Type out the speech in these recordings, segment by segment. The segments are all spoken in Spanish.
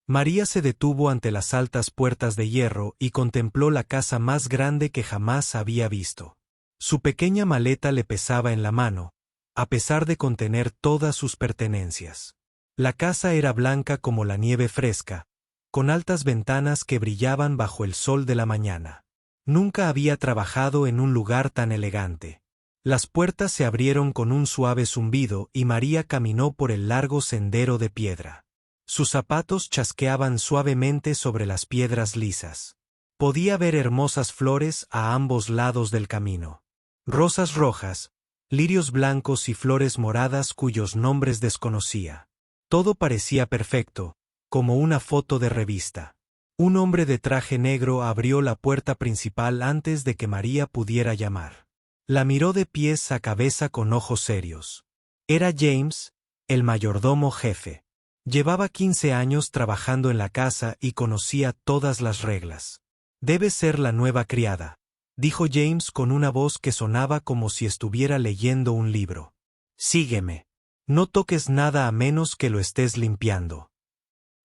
María se detuvo ante las altas puertas de hierro y contempló la casa más grande que jamás había visto. Su pequeña maleta le pesaba en la mano, a pesar de contener todas sus pertenencias. La casa era blanca como la nieve fresca, con altas ventanas que brillaban bajo el sol de la mañana. Nunca había trabajado en un lugar tan elegante. Las puertas se abrieron con un suave zumbido y María caminó por el largo sendero de piedra. Sus zapatos chasqueaban suavemente sobre las piedras lisas. Podía ver hermosas flores a ambos lados del camino. Rosas rojas, lirios blancos y flores moradas cuyos nombres desconocía. Todo parecía perfecto, como una foto de revista. Un hombre de traje negro abrió la puerta principal antes de que María pudiera llamar. La miró de pies a cabeza con ojos serios. Era James, el mayordomo jefe. Llevaba 15 años trabajando en la casa y conocía todas las reglas. «Debe ser la nueva criada», dijo James con una voz que sonaba como si estuviera leyendo un libro. «Sígueme. No toques nada a menos que lo estés limpiando.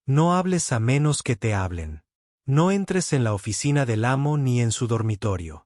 No hables a menos que te hablen. No entres en la oficina del amo ni en su dormitorio».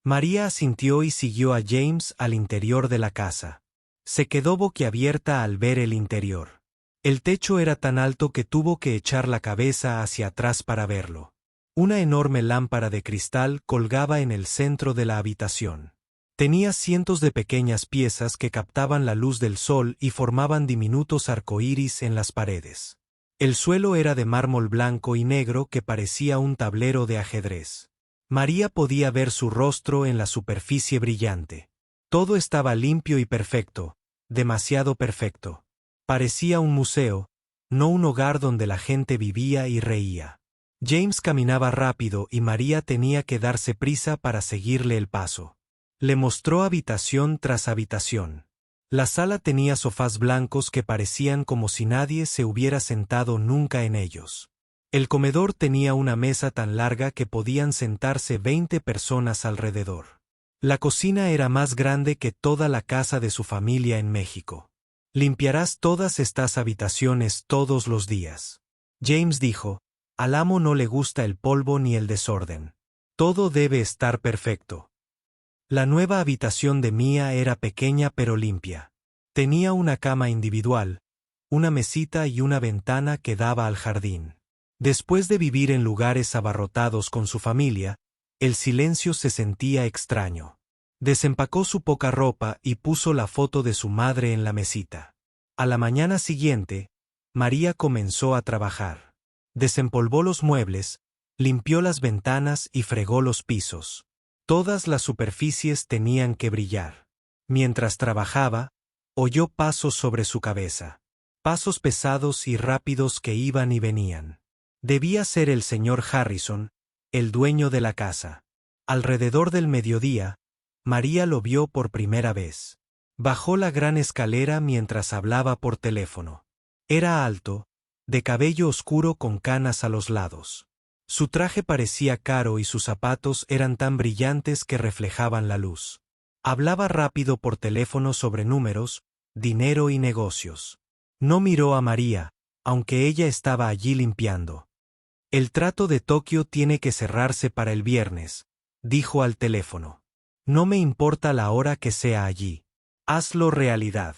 María asintió y siguió a James al interior de la casa. Se quedó boquiabierta al ver el interior. El techo era tan alto que tuvo que echar la cabeza hacia atrás para verlo. Una enorme lámpara de cristal colgaba en el centro de la habitación. Tenía cientos de pequeñas piezas que captaban la luz del sol y formaban diminutos arcoíris en las paredes. El suelo era de mármol blanco y negro que parecía un tablero de ajedrez. María podía ver su rostro en la superficie brillante. Todo estaba limpio y perfecto, demasiado perfecto. Parecía un museo, no un hogar donde la gente vivía y reía. James caminaba rápido y María tenía que darse prisa para seguirle el paso. Le mostró habitación tras habitación. La sala tenía sofás blancos que parecían como si nadie se hubiera sentado nunca en ellos. El comedor tenía una mesa tan larga que podían sentarse 20 personas alrededor. La cocina era más grande que toda la casa de su familia en México. «Limpiarás todas estas habitaciones todos los días», James dijo. «Al amo no le gusta el polvo ni el desorden. Todo debe estar perfecto». La nueva habitación de Mía era pequeña pero limpia. Tenía una cama individual, una mesita y una ventana que daba al jardín. Después de vivir en lugares abarrotados con su familia, el silencio se sentía extraño. Desempacó su poca ropa y puso la foto de su madre en la mesita. A la mañana siguiente, María comenzó a trabajar. Desempolvó los muebles, limpió las ventanas y fregó los pisos. Todas las superficies tenían que brillar. Mientras trabajaba, oyó pasos sobre su cabeza. Pasos pesados y rápidos que iban y venían. Debía ser el señor Harrison, el dueño de la casa. Alrededor del mediodía, María lo vio por primera vez. Bajó la gran escalera mientras hablaba por teléfono. Era alto, de cabello oscuro con canas a los lados. Su traje parecía caro y sus zapatos eran tan brillantes que reflejaban la luz. Hablaba rápido por teléfono sobre números, dinero y negocios. No miró a María, aunque ella estaba allí limpiando. «El trato de Tokio tiene que cerrarse para el viernes», dijo al teléfono. «No me importa la hora que sea allí. Hazlo realidad».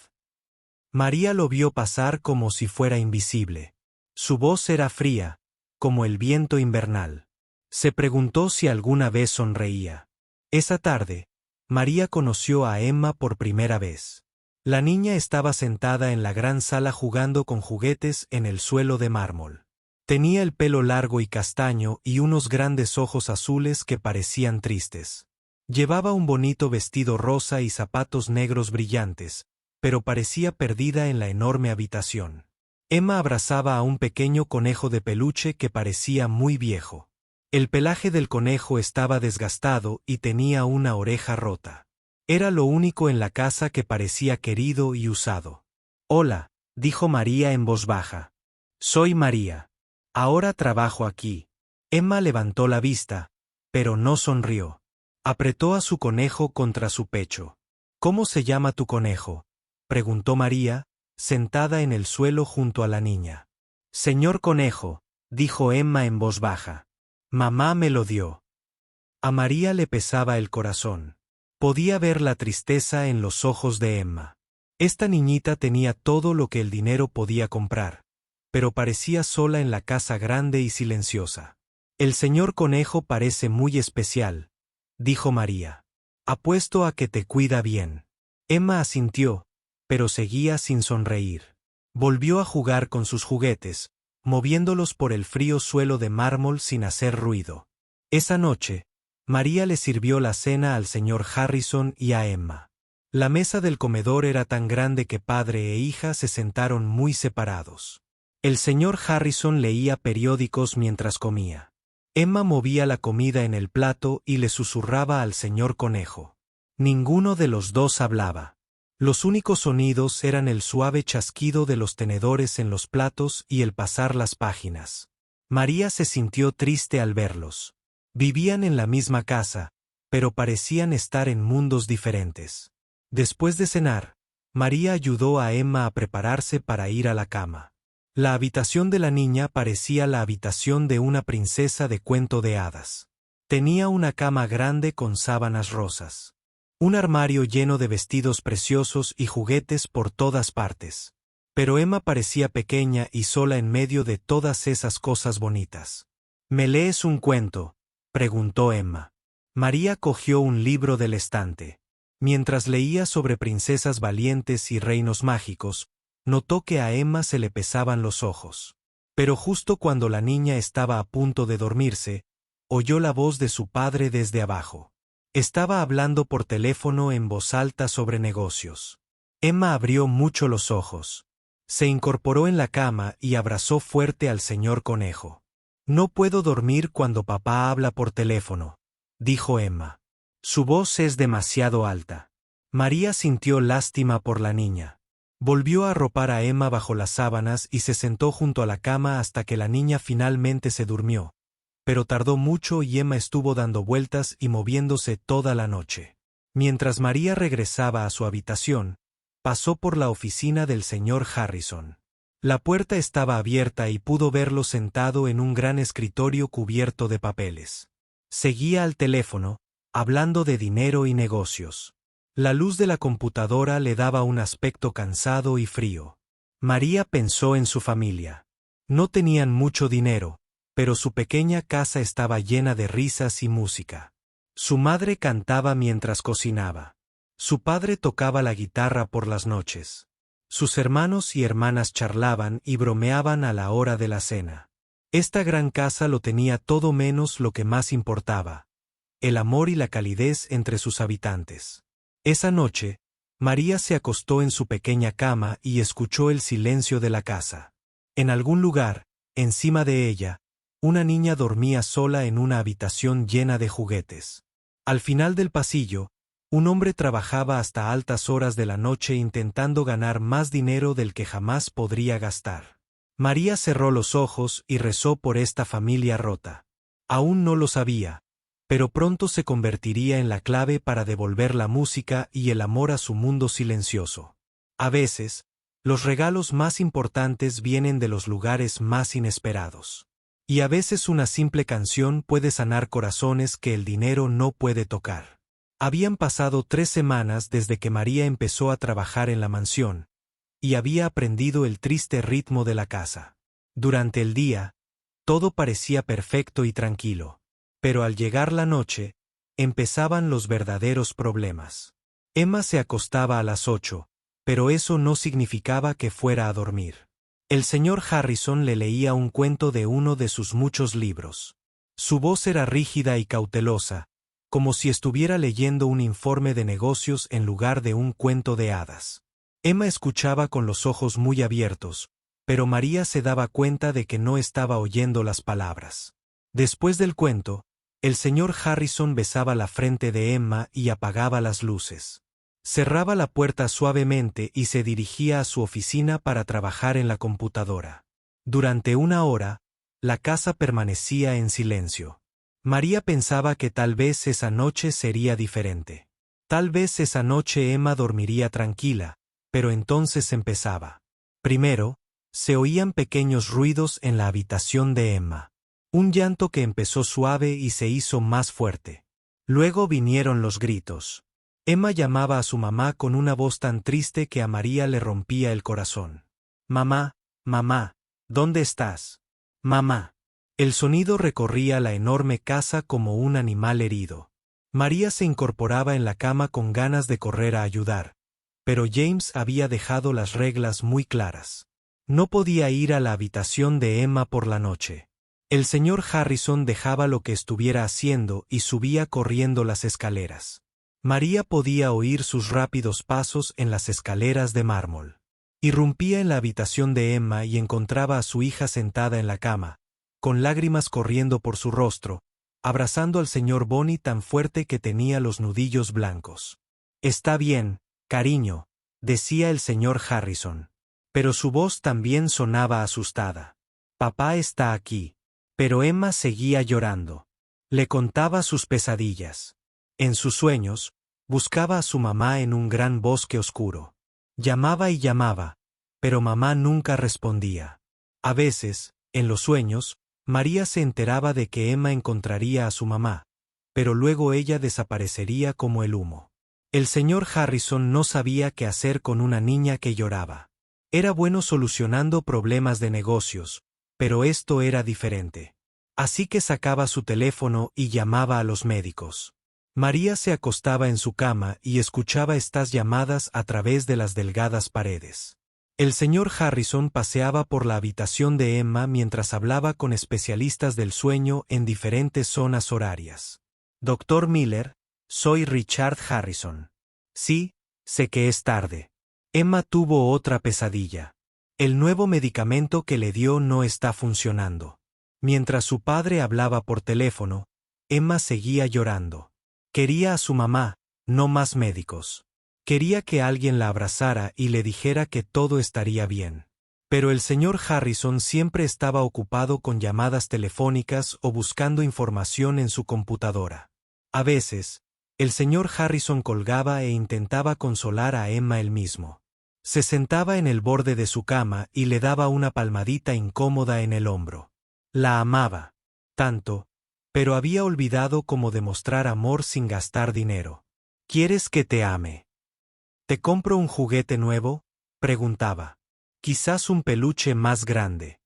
María lo vio pasar como si fuera invisible. Su voz era fría, como el viento invernal. Se preguntó si alguna vez sonreía. Esa tarde, María conoció a Emma por primera vez. La niña estaba sentada en la gran sala jugando con juguetes en el suelo de mármol. Tenía el pelo largo y castaño y unos grandes ojos azules que parecían tristes. Llevaba un bonito vestido rosa y zapatos negros brillantes, pero parecía perdida en la enorme habitación. Emma abrazaba a un pequeño conejo de peluche que parecía muy viejo. El pelaje del conejo estaba desgastado y tenía una oreja rota. Era lo único en la casa que parecía querido y usado. «Hola», dijo María en voz baja. «Soy María. Ahora trabajo aquí». Emma levantó la vista, pero no sonrió. Apretó a su conejo contra su pecho. «¿Cómo se llama tu conejo?», preguntó María, sentada en el suelo junto a la niña. Señor Conejo, dijo Emma en voz baja. Mamá me lo dio. A María le pesaba el corazón. Podía ver la tristeza en los ojos de Emma. Esta niñita tenía todo lo que el dinero podía comprar, pero parecía sola en la casa grande y silenciosa. El señor Conejo parece muy especial, dijo María. Apuesto a que te cuida bien. Emma asintió, pero seguía sin sonreír. Volvió a jugar con sus juguetes, moviéndolos por el frío suelo de mármol sin hacer ruido. Esa noche, María le sirvió la cena al señor Harrison y a Emma. La mesa del comedor era tan grande que padre e hija se sentaron muy separados. El señor Harrison leía periódicos mientras comía. Emma movía la comida en el plato y le susurraba al señor Conejo. Ninguno de los dos hablaba. Los únicos sonidos eran el suave chasquido de los tenedores en los platos y el pasar las páginas. María se sintió triste al verlos. Vivían en la misma casa, pero parecían estar en mundos diferentes. Después de cenar, María ayudó a Emma a prepararse para ir a la cama. La habitación de la niña parecía la habitación de una princesa de cuento de hadas. Tenía una cama grande con sábanas rosas. Un armario lleno de vestidos preciosos y juguetes por todas partes. Pero Emma parecía pequeña y sola en medio de todas esas cosas bonitas. ¿Me lees un cuento?, preguntó Emma. María cogió un libro del estante. Mientras leía sobre princesas valientes y reinos mágicos, notó que a Emma se le pesaban los ojos. Pero justo cuando la niña estaba a punto de dormirse, oyó la voz de su padre desde abajo. Estaba hablando por teléfono en voz alta sobre negocios. Emma abrió mucho los ojos. Se incorporó en la cama y abrazó fuerte al señor Conejo. No puedo dormir cuando papá habla por teléfono, dijo Emma. Su voz es demasiado alta. María sintió lástima por la niña. Volvió a arropar a Emma bajo las sábanas y se sentó junto a la cama hasta que la niña finalmente se durmió. Pero tardó mucho y Emma estuvo dando vueltas y moviéndose toda la noche. Mientras María regresaba a su habitación, pasó por la oficina del señor Harrison. La puerta estaba abierta y pudo verlo sentado en un gran escritorio cubierto de papeles. Seguía al teléfono, hablando de dinero y negocios. La luz de la computadora le daba un aspecto cansado y frío. María pensó en su familia. No tenían mucho dinero, pero su pequeña casa estaba llena de risas y música. Su madre cantaba mientras cocinaba. Su padre tocaba la guitarra por las noches. Sus hermanos y hermanas charlaban y bromeaban a la hora de la cena. Esta gran casa lo tenía todo menos lo que más importaba: el amor y la calidez entre sus habitantes. Esa noche, María se acostó en su pequeña cama y escuchó el silencio de la casa. En algún lugar, encima de ella, una niña dormía sola en una habitación llena de juguetes. Al final del pasillo, un hombre trabajaba hasta altas horas de la noche intentando ganar más dinero del que jamás podría gastar. María cerró los ojos y rezó por esta familia rota. Aún no lo sabía, pero pronto se convertiría en la clave para devolver la música y el amor a su mundo silencioso. A veces, los regalos más importantes vienen de los lugares más inesperados. Y a veces una simple canción puede sanar corazones que el dinero no puede tocar. Habían pasado 3 semanas desde que María empezó a trabajar en la mansión, y había aprendido el triste ritmo de la casa. Durante el día, todo parecía perfecto y tranquilo. Pero al llegar la noche, empezaban los verdaderos problemas. Emma se acostaba a las 8, pero eso no significaba que fuera a dormir. El señor Harrison le leía un cuento de uno de sus muchos libros. Su voz era rígida y cautelosa, como si estuviera leyendo un informe de negocios en lugar de un cuento de hadas. Emma escuchaba con los ojos muy abiertos, pero María se daba cuenta de que no estaba oyendo las palabras. Después del cuento, el señor Harrison besaba la frente de Emma y apagaba las luces. Cerraba la puerta suavemente y se dirigía a su oficina para trabajar en la computadora. Durante 1 hora, la casa permanecía en silencio. María pensaba que tal vez esa noche sería diferente. Tal vez esa noche Emma dormiría tranquila, pero entonces empezaba. Primero, Se oían pequeños ruidos en la habitación de Emma. Un llanto que empezó suave y se hizo más fuerte. Luego vinieron los gritos. Emma llamaba a su mamá con una voz tan triste que a María le rompía el corazón. Mamá, mamá, ¿dónde estás? Mamá. El sonido recorría la enorme casa como un animal herido. María se incorporaba en la cama con ganas de correr a ayudar, pero James había dejado las reglas muy claras. No podía ir a la habitación de Emma por la noche. El señor Harrison dejaba lo que estuviera haciendo y subía corriendo las escaleras. María podía oír sus rápidos pasos en las escaleras de mármol. Irrumpía en la habitación de Emma y encontraba a su hija sentada en la cama, con lágrimas corriendo por su rostro, abrazando al señor Bonnie tan fuerte que tenía los nudillos blancos. Está bien, cariño, decía el señor Harrison. Pero su voz también sonaba asustada. Papá está aquí. Pero Emma seguía llorando. Le contaba sus pesadillas. En sus sueños, buscaba a su mamá en un gran bosque oscuro. Llamaba y llamaba, pero mamá nunca respondía. A veces, en los sueños, María se enteraba de que Emma encontraría a su mamá, pero luego ella desaparecería como el humo. El señor Harrison no sabía qué hacer con una niña que lloraba. Era bueno solucionando problemas de negocios, pero esto era diferente. Así que sacaba su teléfono y llamaba a los médicos. María se acostaba en su cama y escuchaba estas llamadas a través de las delgadas paredes. El señor Harrison paseaba por la habitación de Emma mientras hablaba con especialistas del sueño en diferentes zonas horarias. Doctor Miller, soy Richard Harrison. Sí, sé que es tarde. Emma tuvo otra pesadilla. El nuevo medicamento que le dio no está funcionando. Mientras su padre hablaba por teléfono, Emma seguía llorando. Quería a su mamá, no más médicos. Quería que alguien la abrazara y le dijera que todo estaría bien. Pero el señor Harrison siempre estaba ocupado con llamadas telefónicas o buscando información en su computadora. A veces, el señor Harrison colgaba e intentaba consolar a Emma él mismo. Se sentaba en el borde de su cama y le daba una palmadita incómoda en el hombro. La amaba. Tanto, pero había olvidado cómo demostrar amor sin gastar dinero. ¿Quieres que te ame? ¿Te compro un juguete nuevo?, preguntaba. Quizás un peluche más grande.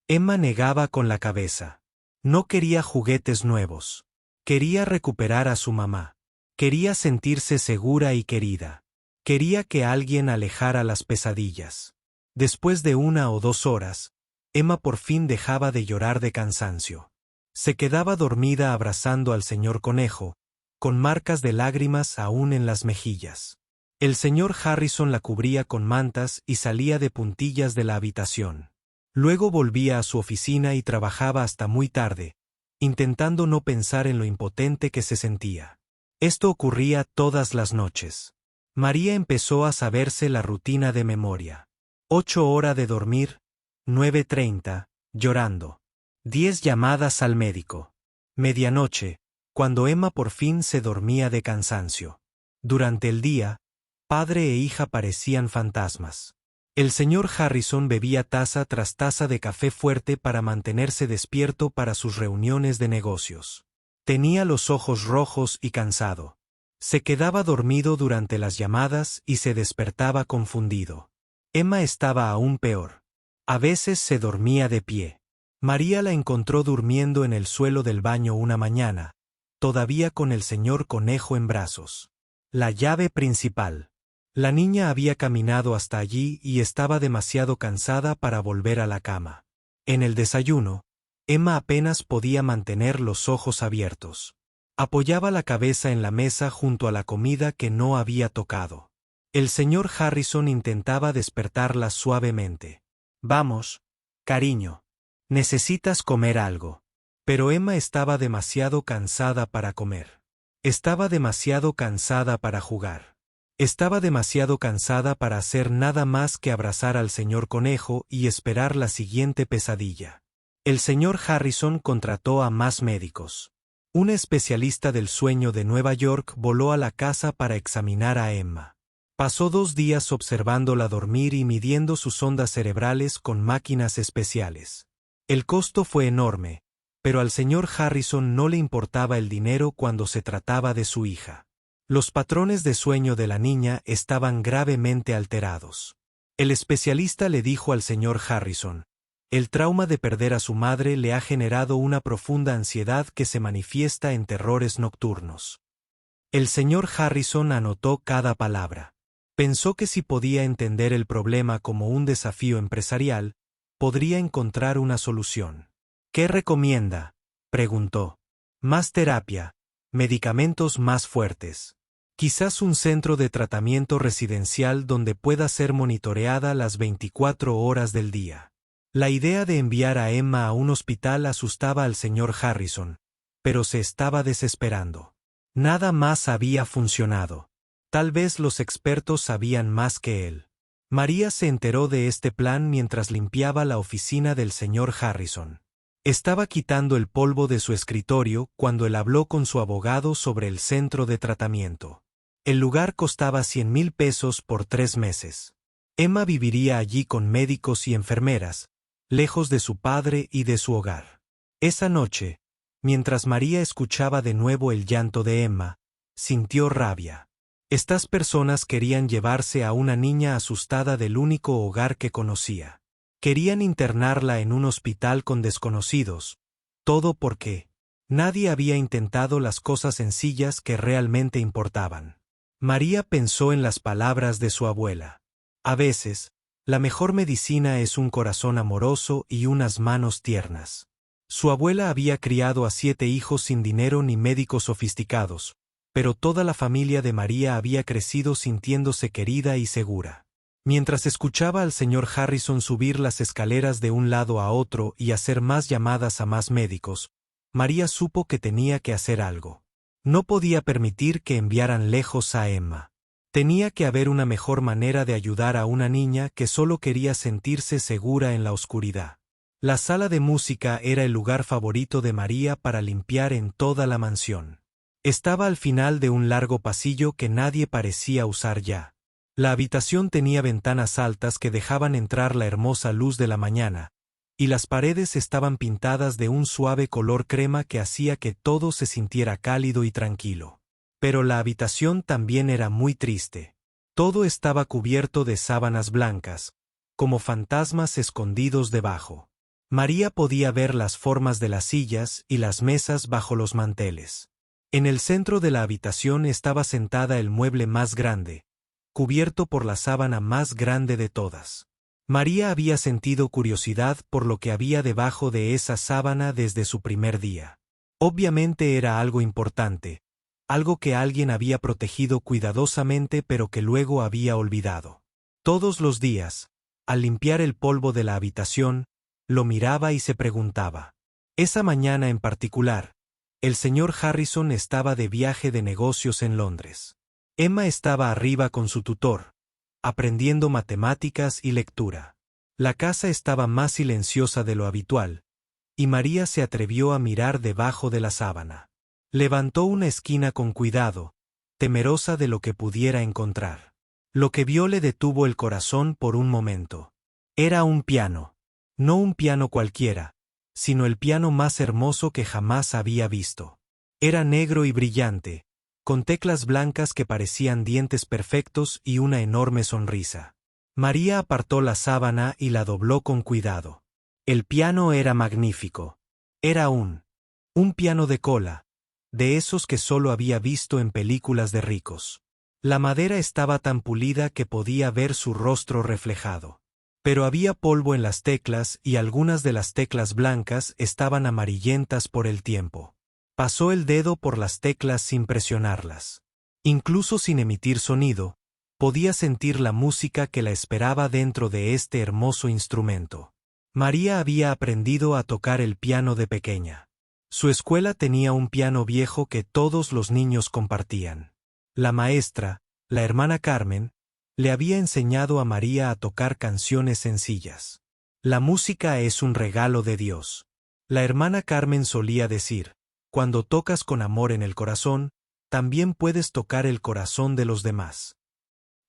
Emma negaba con la cabeza. No quería juguetes nuevos. Quería recuperar a su mamá. Quería sentirse segura y querida. Quería que alguien alejara las pesadillas. Después de 1 o 2 horas, Emma por fin dejaba de llorar de cansancio. Se quedaba dormida abrazando al señor Conejo, con marcas de lágrimas aún en las mejillas. El señor Harrison la cubría con mantas y salía de puntillas de la habitación. Luego volvía a su oficina y trabajaba hasta muy tarde, intentando no pensar en lo impotente que se sentía. Esto ocurría todas las noches. María empezó a saberse la rutina de memoria. 8 horas de dormir, 9:30, llorando. 10 llamadas al médico. Medianoche, cuando Emma por fin se dormía de cansancio. Durante el día, padre e hija parecían fantasmas. El señor Harrison bebía taza tras taza de café fuerte para mantenerse despierto para sus reuniones de negocios. Tenía los ojos rojos y cansado. Se quedaba dormido durante las llamadas y se despertaba confundido. Emma estaba aún peor. A veces se dormía de pie. María la encontró durmiendo en el suelo del baño una mañana, todavía con el señor Conejo en brazos. La llave principal. La niña había caminado hasta allí y estaba demasiado cansada para volver a la cama. En el desayuno, Emma apenas podía mantener los ojos abiertos. Apoyaba la cabeza en la mesa junto a la comida que no había tocado. El señor Harrison intentaba despertarla suavemente. Vamos, cariño. Necesitas comer algo. Pero Emma estaba demasiado cansada para comer. Estaba demasiado cansada para jugar. Estaba demasiado cansada para hacer nada más que abrazar al señor Conejo y esperar la siguiente pesadilla. El señor Harrison contrató a más médicos. Un especialista del sueño de Nueva York voló a la casa para examinar a Emma. Pasó 2 días observándola dormir y midiendo sus ondas cerebrales con máquinas especiales. El costo fue enorme, pero al señor Harrison no le importaba el dinero cuando se trataba de su hija. Los patrones de sueño de la niña estaban gravemente alterados. El especialista le dijo al señor Harrison: el trauma de perder a su madre le ha generado una profunda ansiedad que se manifiesta en terrores nocturnos. El señor Harrison anotó cada palabra. Pensó que si podía entender el problema como un desafío empresarial, podría encontrar una solución. ¿Qué recomienda?, preguntó. Más terapia, medicamentos más fuertes. Quizás un centro de tratamiento residencial donde pueda ser monitoreada las 24 horas del día. La idea de enviar a Emma a un hospital asustaba al señor Harrison, pero se estaba desesperando. Nada más había funcionado. Tal vez los expertos sabían más que él. María se enteró de este plan mientras limpiaba la oficina del señor Harrison. Estaba quitando el polvo de su escritorio cuando él habló con su abogado sobre el centro de tratamiento. El lugar costaba 100,000 pesos por 3 meses. Emma viviría allí con médicos y enfermeras, lejos de su padre y de su hogar. Esa noche, mientras María escuchaba de nuevo el llanto de Emma, sintió rabia. Estas personas querían llevarse a una niña asustada del único hogar que conocía. Querían internarla en un hospital con desconocidos. Todo porque nadie había intentado las cosas sencillas que realmente importaban. María pensó en las palabras de su abuela. A veces, la mejor medicina es un corazón amoroso y unas manos tiernas. Su abuela había criado a 7 hijos sin dinero ni médicos sofisticados, pero toda la familia de María había crecido sintiéndose querida y segura. Mientras escuchaba al señor Harrison subir las escaleras de un lado a otro y hacer más llamadas a más médicos, María supo que tenía que hacer algo. No podía permitir que enviaran lejos a Emma. Tenía que haber una mejor manera de ayudar a una niña que solo quería sentirse segura en la oscuridad. La sala de música era el lugar favorito de María para limpiar en toda la mansión. Estaba al final de un largo pasillo que nadie parecía usar ya. La habitación tenía ventanas altas que dejaban entrar la hermosa luz de la mañana, y las paredes estaban pintadas de un suave color crema que hacía que todo se sintiera cálido y tranquilo. Pero la habitación también era muy triste. Todo estaba cubierto de sábanas blancas, como fantasmas escondidos debajo. María podía ver las formas de las sillas y las mesas bajo los manteles. En el centro de la habitación estaba sentada el mueble más grande, cubierto por la sábana más grande de todas. María había sentido curiosidad por lo que había debajo de esa sábana desde su primer día. Obviamente era algo importante, algo que alguien había protegido cuidadosamente pero que luego había olvidado. Todos los días, al limpiar el polvo de la habitación, lo miraba y se preguntaba. Esa mañana en particular, el señor Harrison estaba de viaje de negocios en Londres. Emma estaba arriba con su tutor, aprendiendo matemáticas y lectura. La casa estaba más silenciosa de lo habitual, y María se atrevió a mirar debajo de la sábana. Levantó una esquina con cuidado, temerosa de lo que pudiera encontrar. Lo que vio le detuvo el corazón por un momento. Era un piano. No un piano cualquiera, sino el piano más hermoso que jamás había visto. Era negro y brillante, con teclas blancas que parecían dientes perfectos y una enorme sonrisa. María apartó la sábana y la dobló con cuidado. El piano era magnífico. Era un piano de cola, de esos que solo había visto en películas de ricos. La madera estaba tan pulida que podía ver su rostro reflejado. Pero había polvo en las teclas y algunas de las teclas blancas estaban amarillentas por el tiempo. Pasó el dedo por las teclas sin presionarlas. Incluso sin emitir sonido, podía sentir la música que la esperaba dentro de este hermoso instrumento. María había aprendido a tocar el piano de pequeña. Su escuela tenía un piano viejo que todos los niños compartían. La maestra, la hermana Carmen, le había enseñado a María a tocar canciones sencillas. La música es un regalo de Dios. La hermana Carmen solía decir, cuando tocas con amor en el corazón, también puedes tocar el corazón de los demás.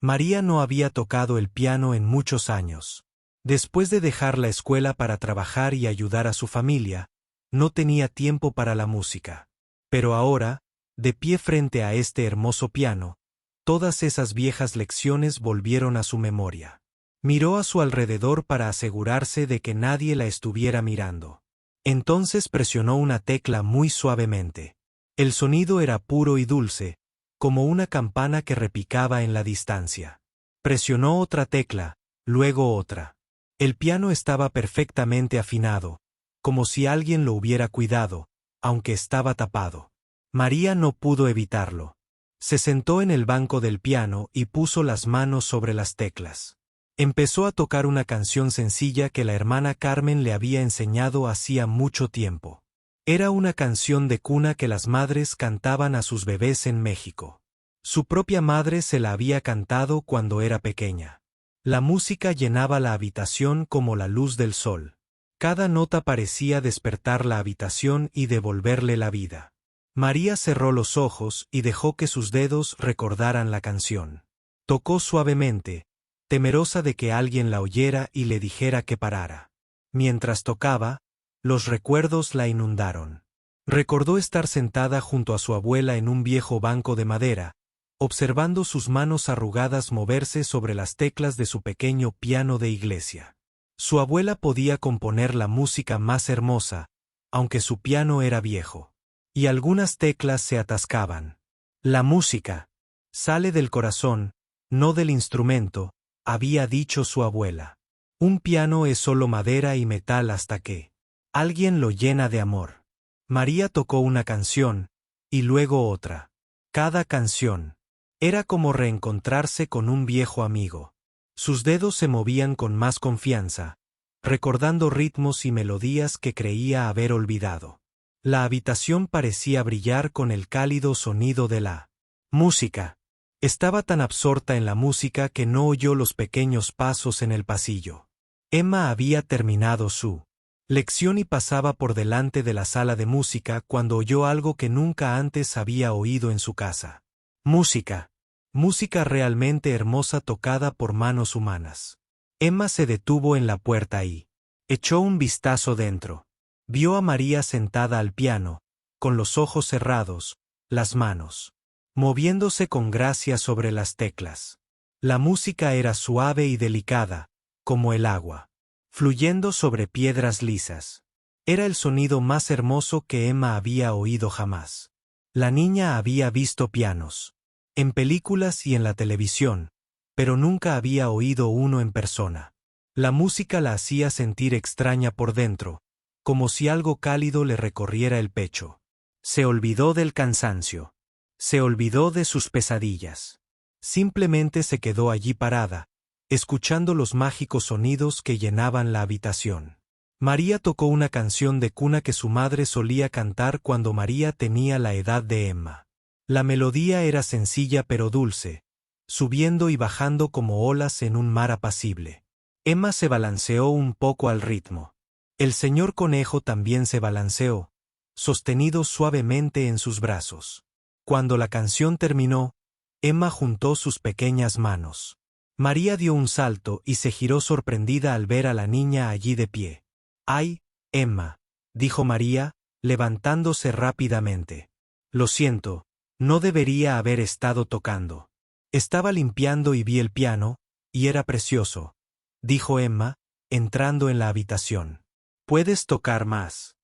María no había tocado el piano en muchos años. Después de dejar la escuela para trabajar y ayudar a su familia, no tenía tiempo para la música. Pero ahora, de pie frente a este hermoso piano, todas esas viejas lecciones volvieron a su memoria. Miró a su alrededor para asegurarse de que nadie la estuviera mirando. Entonces presionó una tecla muy suavemente. El sonido era puro y dulce, como una campana que repicaba en la distancia. Presionó otra tecla, luego otra. El piano estaba perfectamente afinado, como si alguien lo hubiera cuidado, aunque estaba tapado. María no pudo evitarlo. Se sentó en el banco del piano y puso las manos sobre las teclas. Empezó a tocar una canción sencilla que la hermana Carmen le había enseñado hacía mucho tiempo. Era una canción de cuna que las madres cantaban a sus bebés en México. Su propia madre se la había cantado cuando era pequeña. La música llenaba la habitación como la luz del sol. Cada nota parecía despertar la habitación y devolverle la vida. María cerró los ojos y dejó que sus dedos recordaran la canción. Tocó suavemente, temerosa de que alguien la oyera y le dijera que parara. Mientras tocaba, los recuerdos la inundaron. Recordó estar sentada junto a su abuela en un viejo banco de madera, observando sus manos arrugadas moverse sobre las teclas de su pequeño piano de iglesia. Su abuela podía componer la música más hermosa, aunque su piano era viejo. Y algunas teclas se atascaban. La música sale del corazón, no del instrumento, había dicho su abuela. Un piano es solo madera y metal hasta que alguien lo llena de amor. María tocó una canción, y luego otra. Cada canción era como reencontrarse con un viejo amigo. Sus dedos se movían con más confianza, recordando ritmos y melodías que creía haber olvidado. La habitación parecía brillar con el cálido sonido de la música. Estaba tan absorta en la música que no oyó los pequeños pasos en el pasillo. Emma había terminado su lección y pasaba por delante de la sala de música cuando oyó algo que nunca antes había oído en su casa. Música. Música realmente hermosa tocada por manos humanas. Emma se detuvo en la puerta y echó un vistazo dentro. Vio a María sentada al piano, con los ojos cerrados, las manos moviéndose con gracia sobre las teclas. La música era suave y delicada, como el agua, fluyendo sobre piedras lisas. Era el sonido más hermoso que Emma había oído jamás. La niña había visto pianos en películas y en la televisión, pero nunca había oído uno en persona. La música la hacía sentir extraña por dentro, como si algo cálido le recorriera el pecho. Se olvidó del cansancio. Se olvidó de sus pesadillas. Simplemente se quedó allí parada, escuchando los mágicos sonidos que llenaban la habitación. María tocó una canción de cuna que su madre solía cantar cuando María tenía la edad de Emma. La melodía era sencilla pero dulce, subiendo y bajando como olas en un mar apacible. Emma se balanceó un poco al ritmo. El señor conejo también se balanceó, sostenido suavemente en sus brazos. Cuando la canción terminó, Emma juntó sus pequeñas manos. María dio un salto y se giró sorprendida al ver a la niña allí de pie. «¡Ay, Emma!», dijo María, levantándose rápidamente. «Lo siento, no debería haber estado tocando. Estaba limpiando y vi el piano, y era precioso», dijo Emma, entrando en la habitación. «¿Puedes tocar más?».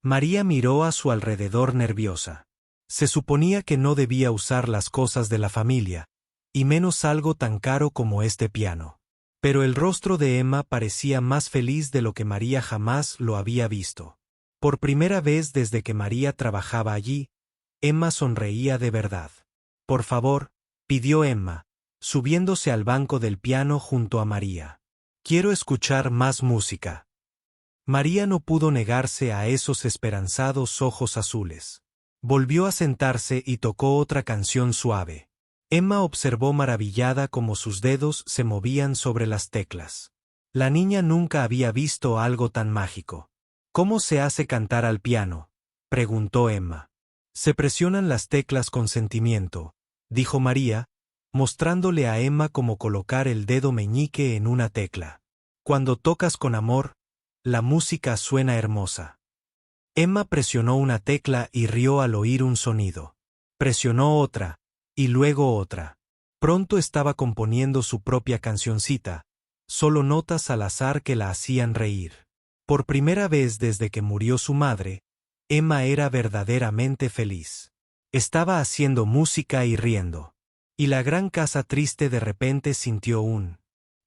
María miró a su alrededor nerviosa. Se suponía que no debía usar las cosas de la familia, y menos algo tan caro como este piano. Pero el rostro de Emma parecía más feliz de lo que María jamás lo había visto. Por primera vez desde que María trabajaba allí, Emma sonreía de verdad. «Por favor», pidió Emma, subiéndose al banco del piano junto a María. «Quiero escuchar más música». María no pudo negarse a esos esperanzados ojos azules. Volvió a sentarse y tocó otra canción suave. Emma observó maravillada cómo sus dedos se movían sobre las teclas. La niña nunca había visto algo tan mágico. «¿Cómo se hace cantar al piano?», preguntó Emma. «Se presionan las teclas con sentimiento», dijo María, mostrándole a Emma cómo colocar el dedo meñique en una tecla. Cuando tocas con amor, la música suena hermosa. Emma presionó una tecla y rió al oír un sonido. Presionó otra, y luego otra. Pronto estaba componiendo su propia cancioncita, solo notas al azar que la hacían reír. Por primera vez desde que murió su madre, Emma era verdaderamente feliz. Estaba haciendo música y riendo. Y la gran casa triste de repente sintió un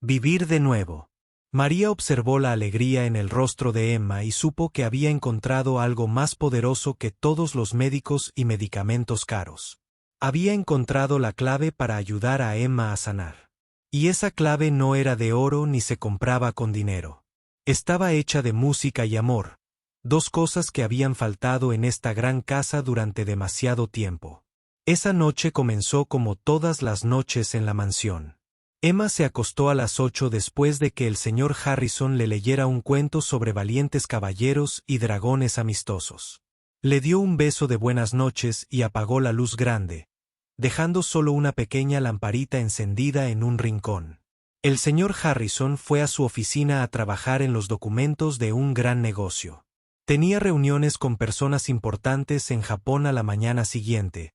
vivir de nuevo. María observó la alegría en el rostro de Emma y supo que había encontrado algo más poderoso que todos los médicos y medicamentos caros. Había encontrado la clave para ayudar a Emma a sanar. Y esa clave no era de oro ni se compraba con dinero. Estaba hecha de música y amor, dos cosas que habían faltado en esta gran casa durante demasiado tiempo. Esa noche comenzó como todas las noches en la mansión. Emma se acostó a las 8 después de que el señor Harrison le leyera un cuento sobre valientes caballeros y dragones amistosos. Le dio un beso de buenas noches y apagó la luz grande, dejando solo una pequeña lamparita encendida en un rincón. El señor Harrison fue a su oficina a trabajar en los documentos de un gran negocio. Tenía reuniones con personas importantes en Japón a la mañana siguiente,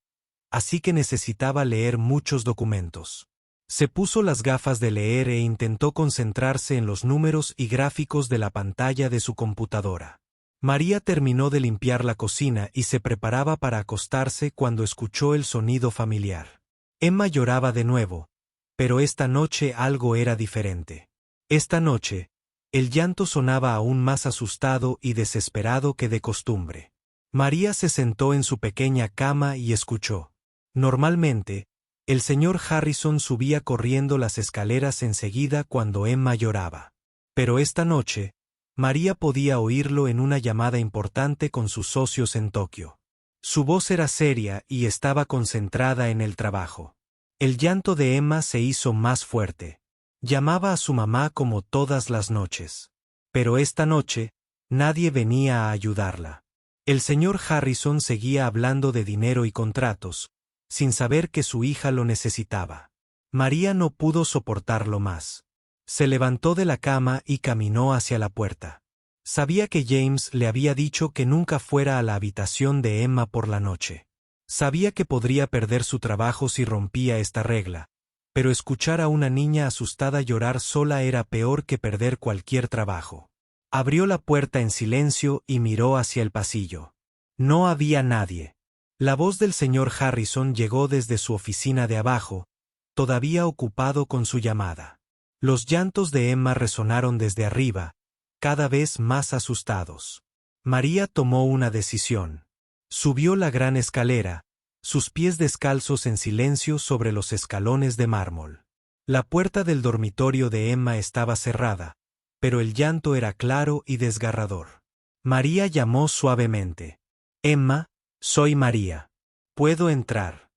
así que necesitaba leer muchos documentos. Se puso las gafas de leer e intentó concentrarse en los números y gráficos de la pantalla de su computadora. María terminó de limpiar la cocina y se preparaba para acostarse cuando escuchó el sonido familiar. Emma lloraba de nuevo, pero esta noche algo era diferente. Esta noche, el llanto sonaba aún más asustado y desesperado que de costumbre. María se sentó en su pequeña cama y escuchó. Normalmente, el señor Harrison subía corriendo las escaleras enseguida cuando Emma lloraba. Pero esta noche, María podía oírlo en una llamada importante con sus socios en Tokio. Su voz era seria y estaba concentrada en el trabajo. El llanto de Emma se hizo más fuerte. Llamaba a su mamá como todas las noches. Pero esta noche, nadie venía a ayudarla. El señor Harrison seguía hablando de dinero y contratos, sin saber que su hija lo necesitaba. María no pudo soportarlo más. Se levantó de la cama y caminó hacia la puerta. Sabía que James le había dicho que nunca fuera a la habitación de Emma por la noche. Sabía que podría perder su trabajo si rompía esta regla, pero escuchar a una niña asustada llorar sola era peor que perder cualquier trabajo. Abrió la puerta en silencio y miró hacia el pasillo. No había nadie. La voz del señor Harrison llegó desde su oficina de abajo, todavía ocupado con su llamada. Los llantos de Emma resonaron desde arriba, cada vez más asustados. María tomó una decisión. Subió la gran escalera, sus pies descalzos en silencio sobre los escalones de mármol. La puerta del dormitorio de Emma estaba cerrada, pero el llanto era claro y desgarrador. María llamó suavemente. Emma, soy María. ¿Puedo entrar?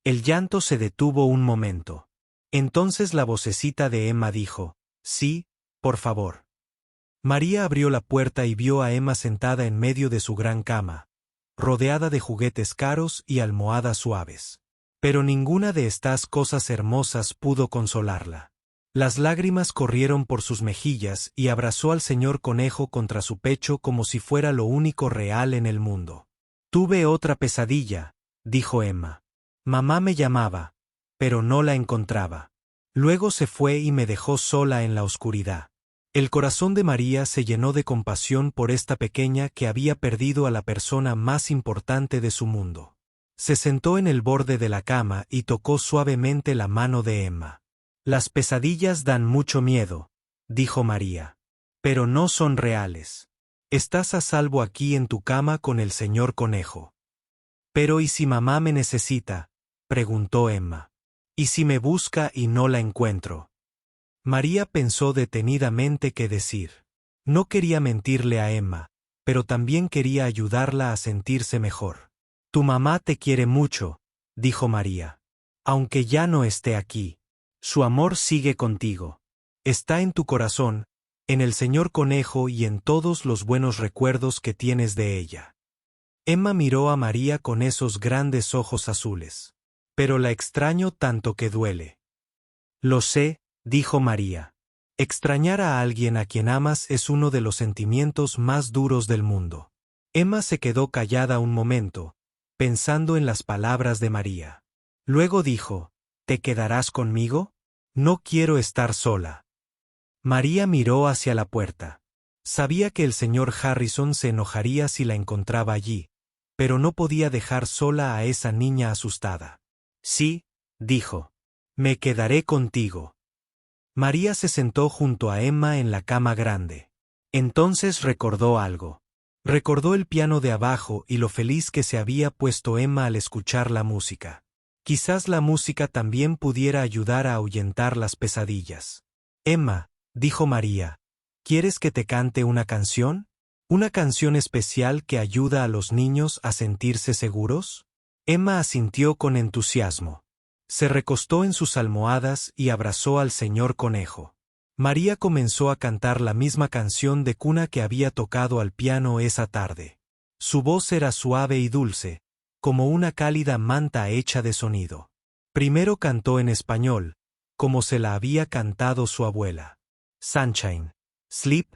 El llanto se detuvo un momento. Entonces la vocecita de Emma dijo, sí, por favor. María abrió la puerta y vio a Emma sentada en medio de su gran cama, rodeada de juguetes caros y almohadas suaves. Pero ninguna de estas cosas hermosas pudo consolarla. Las lágrimas corrieron por sus mejillas y abrazó al señor Conejo contra su pecho como si fuera lo único real en el mundo. Tuve otra pesadilla, dijo Emma. Mamá me llamaba, pero no la encontraba. Luego se fue y me dejó sola en la oscuridad. El corazón de María se llenó de compasión por esta pequeña que había perdido a la persona más importante de su mundo. Se sentó en el borde de la cama y tocó suavemente la mano de Emma. Las pesadillas dan mucho miedo, dijo María. Pero no son reales. Estás a salvo aquí en tu cama con el señor Conejo. Pero ¿y si mamá me necesita? Preguntó Emma. ¿Y si me busca y no la encuentro? María pensó detenidamente qué decir. No quería mentirle a Emma, pero también quería ayudarla a sentirse mejor. Tu mamá te quiere mucho, dijo María. Aunque ya no esté aquí. Su amor sigue contigo. Está en tu corazón, en el señor Conejo y en todos los buenos recuerdos que tienes de ella. Emma miró a María con esos grandes ojos azules. pero la extraño tanto que duele. Lo sé, dijo María. Extrañar a alguien a quien amas es uno de los sentimientos más duros del mundo. Emma se quedó callada un momento, pensando en las palabras de María. Luego dijo, ¿te quedarás conmigo? No quiero estar sola. María miró hacia la puerta. Sabía que el señor Harrison se enojaría si la encontraba allí, pero no podía dejar sola a esa niña asustada. Sí, dijo. Me quedaré contigo. María se sentó junto a Emma en la cama grande. Entonces recordó algo. Recordó el piano de abajo y lo feliz que se había puesto Emma al escuchar la música. Quizás la música también pudiera ayudar a ahuyentar las pesadillas. Emma, dijo María, ¿quieres que te cante una canción? ¿Una canción especial que ayuda a los niños a sentirse seguros? Emma asintió con entusiasmo. Se recostó en sus almohadas y abrazó al señor Conejo. María comenzó a cantar la misma canción de cuna que había tocado al piano esa tarde. Su voz era suave y dulce, como una cálida manta hecha de sonido. Primero cantó en español, como se la había cantado su abuela. Sunshine, Sleep,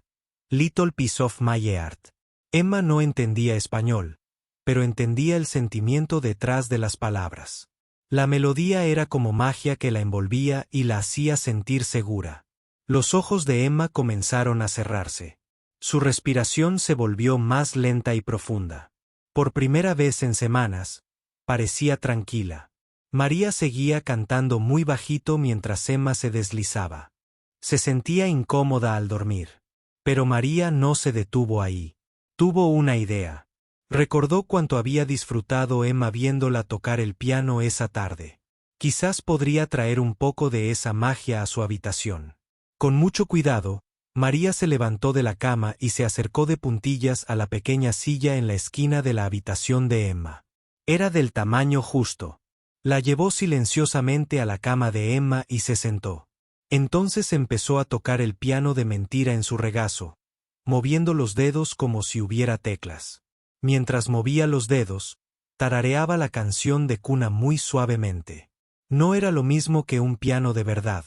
Little Piece of My Heart. Emma no entendía español, pero entendía el sentimiento detrás de las palabras. La melodía era como magia que la envolvía y la hacía sentir segura. Los ojos de Emma comenzaron a cerrarse. Su respiración se volvió más lenta y profunda. Por primera vez en semanas, parecía tranquila. María seguía cantando muy bajito mientras Emma se deslizaba. Se sentía incómoda al dormir. Pero María no se detuvo ahí. Tuvo una idea. Recordó cuánto había disfrutado Emma viéndola tocar el piano esa tarde. Quizás podría traer un poco de esa magia a su habitación. Con mucho cuidado, María se levantó de la cama y se acercó de puntillas a la pequeña silla en la esquina de la habitación de Emma. Era del tamaño justo. La llevó silenciosamente a la cama de Emma y se sentó. Entonces empezó a tocar el piano de mentira en su regazo, moviendo los dedos como si hubiera teclas. Mientras movía los dedos, tarareaba la canción de cuna muy suavemente. No era lo mismo que un piano de verdad,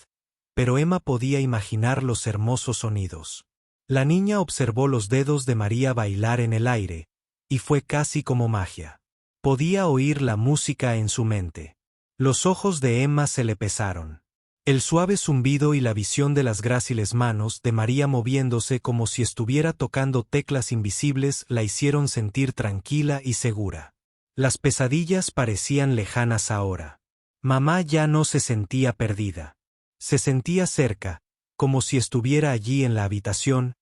pero Emma podía imaginar los hermosos sonidos. La niña observó los dedos de María bailar en el aire, y fue casi como magia. Podía oír la música en su mente. Los ojos de Emma se le pesaron. El suave zumbido y la visión de las gráciles manos de María moviéndose como si estuviera tocando teclas invisibles la hicieron sentir tranquila y segura. Las pesadillas parecían lejanas ahora. Mamá ya no se sentía perdida. Se sentía cerca, como si estuviera allí en la habitación,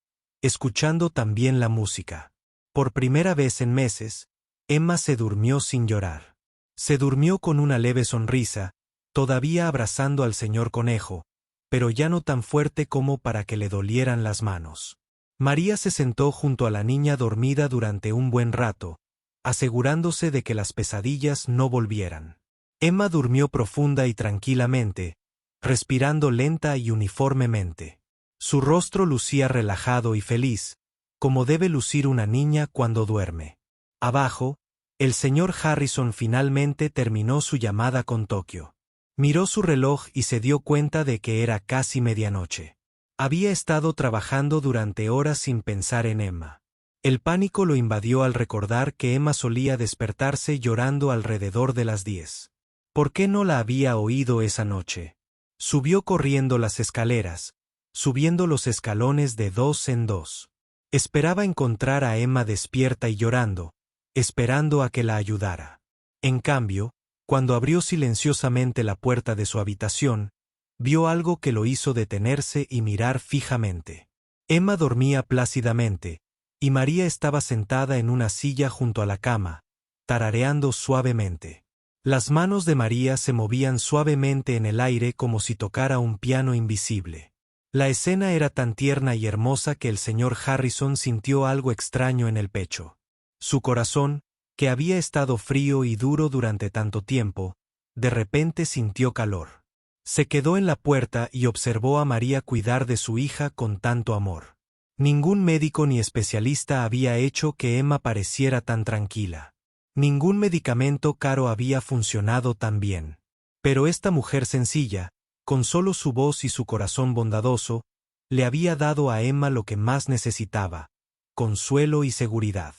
escuchando también la música. Por primera vez en meses, Emma se durmió sin llorar. Se durmió con una leve sonrisa, todavía abrazando al señor Conejo, pero ya no tan fuerte como para que le dolieran las manos. María se sentó junto a la niña dormida durante un buen rato, asegurándose de que las pesadillas no volvieran. Emma durmió profunda y tranquilamente, respirando lenta y uniformemente. Su rostro lucía relajado y feliz, como debe lucir una niña cuando duerme. Abajo, el señor Harrison finalmente terminó su llamada con Tokio. Miró su reloj y se dio cuenta de que era casi medianoche. Había estado trabajando durante horas sin pensar en Emma. El pánico lo invadió al recordar que Emma solía despertarse llorando alrededor de las 10. ¿Por qué no la había oído esa noche? Subió corriendo las escaleras, subiendo los escalones de 2 en 2. Esperaba encontrar a Emma despierta y llorando, esperando a que la ayudara. En cambio, cuando abrió silenciosamente la puerta de su habitación, vio algo que lo hizo detenerse y mirar fijamente. Emma dormía plácidamente, y María estaba sentada en una silla junto a la cama, tarareando suavemente. Las manos de María se movían suavemente en el aire como si tocara un piano invisible. La escena era tan tierna y hermosa que el señor Harrison sintió algo extraño en el pecho. Su corazón, que había estado frío y duro durante tanto tiempo, de repente sintió calor. Se quedó en la puerta y observó a María cuidar de su hija con tanto amor. Ningún médico ni especialista había hecho que Emma pareciera tan tranquila. Ningún medicamento caro había funcionado tan bien. Pero esta mujer sencilla, con solo su voz y su corazón bondadoso, le había dado a Emma lo que más necesitaba: consuelo y seguridad.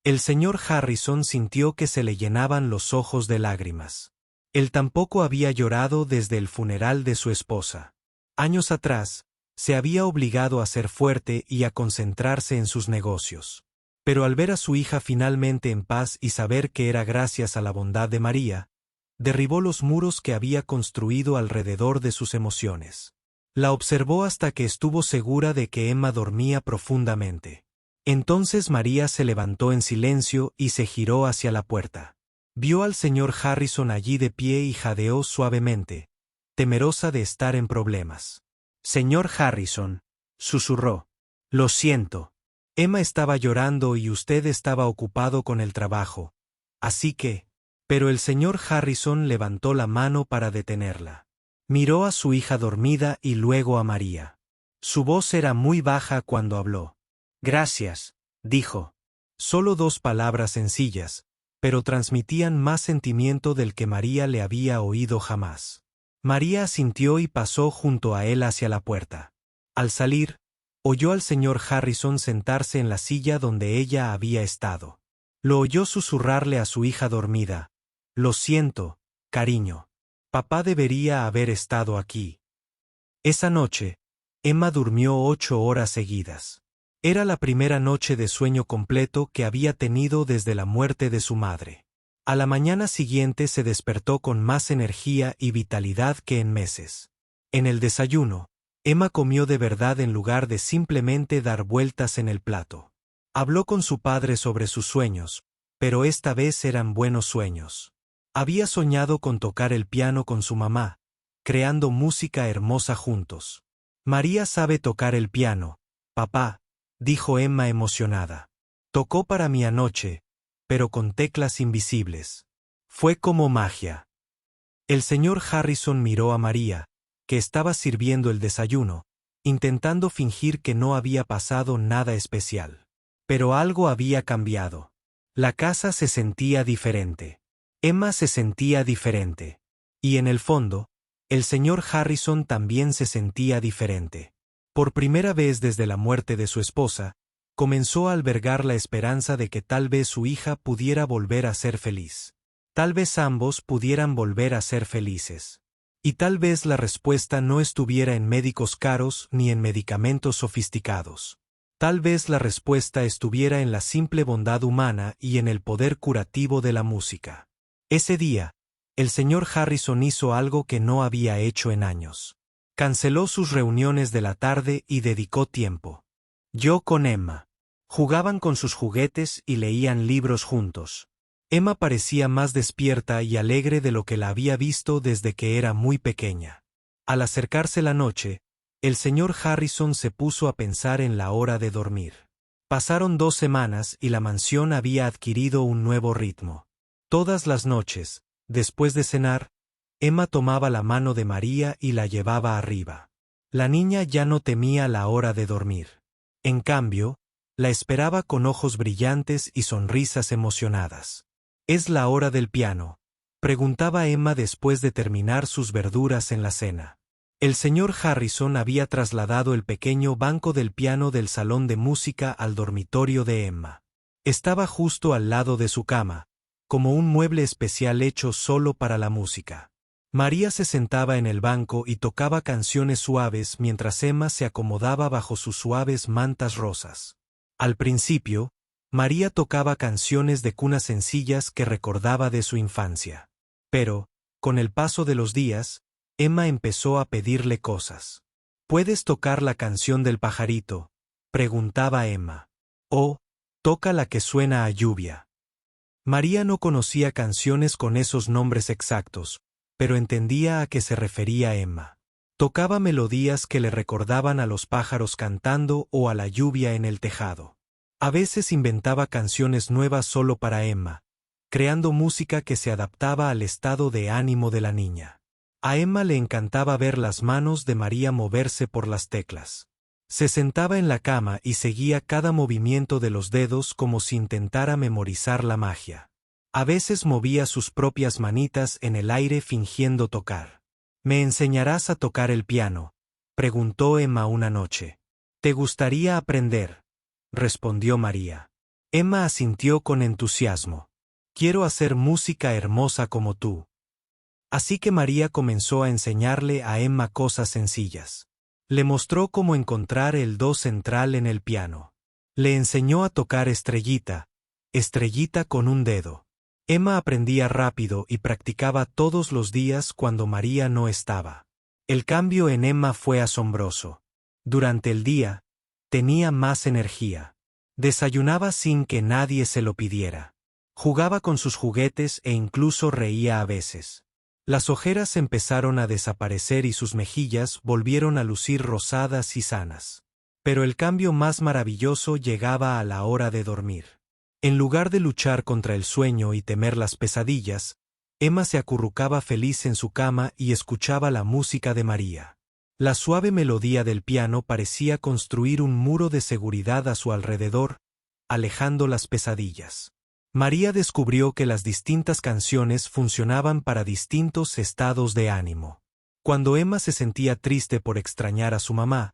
El señor Harrison sintió que se le llenaban los ojos de lágrimas. Él tampoco había llorado desde el funeral de su esposa. Años atrás, se había obligado a ser fuerte y a concentrarse en sus negocios. Pero al ver a su hija finalmente en paz y saber que era gracias a la bondad de María, derribó los muros que había construido alrededor de sus emociones. La observó hasta que estuvo segura de que Emma dormía profundamente. Entonces María se levantó en silencio y se giró hacia la puerta. Vio al señor Harrison allí de pie y jadeó suavemente, temerosa de estar en problemas. «Señor Harrison», susurró. «Lo siento. Emma estaba llorando y usted estaba ocupado con el trabajo. Así que…» Pero el señor Harrison levantó la mano para detenerla. Miró a su hija dormida y luego a María. Su voz era muy baja cuando habló. «Gracias», dijo. Solo 2 palabras sencillas, pero transmitían más sentimiento del que María le había oído jamás. María asintió y pasó junto a él hacia la puerta. Al salir, oyó al señor Harrison sentarse en la silla donde ella había estado. Lo oyó susurrarle a su hija dormida: «Lo siento, cariño. Papá debería haber estado aquí». Esa noche, Emma durmió 8 horas seguidas. Era la primera noche de sueño completo que había tenido desde la muerte de su madre. A la mañana siguiente se despertó con más energía y vitalidad que en meses. En el desayuno, Emma comió de verdad en lugar de simplemente dar vueltas en el plato. Habló con su padre sobre sus sueños, pero esta vez eran buenos sueños. Había soñado con tocar el piano con su mamá, creando música hermosa juntos. «María sabe tocar el piano, papá», dijo Emma emocionada. «Tocó para mí anoche, pero con teclas invisibles. Fue como magia». El señor Harrison miró a María, que estaba sirviendo el desayuno, intentando fingir que no había pasado nada especial. Pero algo había cambiado. La casa se sentía diferente. Emma se sentía diferente. Y en el fondo, el señor Harrison también se sentía diferente. Por primera vez desde la muerte de su esposa, comenzó a albergar la esperanza de que tal vez su hija pudiera volver a ser feliz. Tal vez ambos pudieran volver a ser felices. Y tal vez la respuesta no estuviera en médicos caros ni en medicamentos sofisticados. Tal vez la respuesta estuviera en la simple bondad humana y en el poder curativo de la música. Ese día, el señor Harrison hizo algo que no había hecho en años. Canceló sus reuniones de la tarde y dedicó tiempo. Yo con Emma. Jugaban con sus juguetes y leían libros juntos. Emma parecía más despierta y alegre de lo que la había visto desde que era muy pequeña. Al acercarse la noche, el señor Harrison se puso a pensar en la hora de dormir. Pasaron 2 semanas y la mansión había adquirido un nuevo ritmo. Todas las noches, después de cenar, Emma tomaba la mano de María y la llevaba arriba. La niña ya no temía la hora de dormir. En cambio, la esperaba con ojos brillantes y sonrisas emocionadas. «¿Es la hora del piano?», preguntaba Emma después de terminar sus verduras en la cena. El señor Harrison había trasladado el pequeño banco del piano del salón de música al dormitorio de Emma. Estaba justo al lado de su cama, como un mueble especial hecho solo para la música. María se sentaba en el banco y tocaba canciones suaves mientras Emma se acomodaba bajo sus suaves mantas rosas. Al principio, María tocaba canciones de cuna sencillas que recordaba de su infancia. Pero, con el paso de los días, Emma empezó a pedirle cosas. «¿Puedes tocar la canción del pajarito?», preguntaba Emma. «Oh, toca la que suena a lluvia». María no conocía canciones con esos nombres exactos, pero entendía a qué se refería Emma. Tocaba melodías que le recordaban a los pájaros cantando o a la lluvia en el tejado. A veces inventaba canciones nuevas solo para Emma, creando música que se adaptaba al estado de ánimo de la niña. A Emma le encantaba ver las manos de María moverse por las teclas. Se sentaba en la cama y seguía cada movimiento de los dedos como si intentara memorizar la magia. A veces movía sus propias manitas en el aire fingiendo tocar. ¿Me enseñarás a tocar el piano?, preguntó Emma una noche. ¿Te gustaría aprender?, respondió María. Emma asintió con entusiasmo. Quiero hacer música hermosa como tú. Así que María comenzó a enseñarle a Emma cosas sencillas. Le mostró cómo encontrar el do central en el piano. Le enseñó a tocar estrellita, estrellita con un dedo. Emma aprendía rápido y practicaba todos los días cuando María no estaba. El cambio en Emma fue asombroso. Durante el día, tenía más energía. Desayunaba sin que nadie se lo pidiera. Jugaba con sus juguetes e incluso reía a veces. Las ojeras empezaron a desaparecer y sus mejillas volvieron a lucir rosadas y sanas. Pero el cambio más maravilloso llegaba a la hora de dormir. En lugar de luchar contra el sueño y temer las pesadillas, Emma se acurrucaba feliz en su cama y escuchaba la música de María. La suave melodía del piano parecía construir un muro de seguridad a su alrededor, alejando las pesadillas. María descubrió que las distintas canciones funcionaban para distintos estados de ánimo. Cuando Emma se sentía triste por extrañar a su mamá,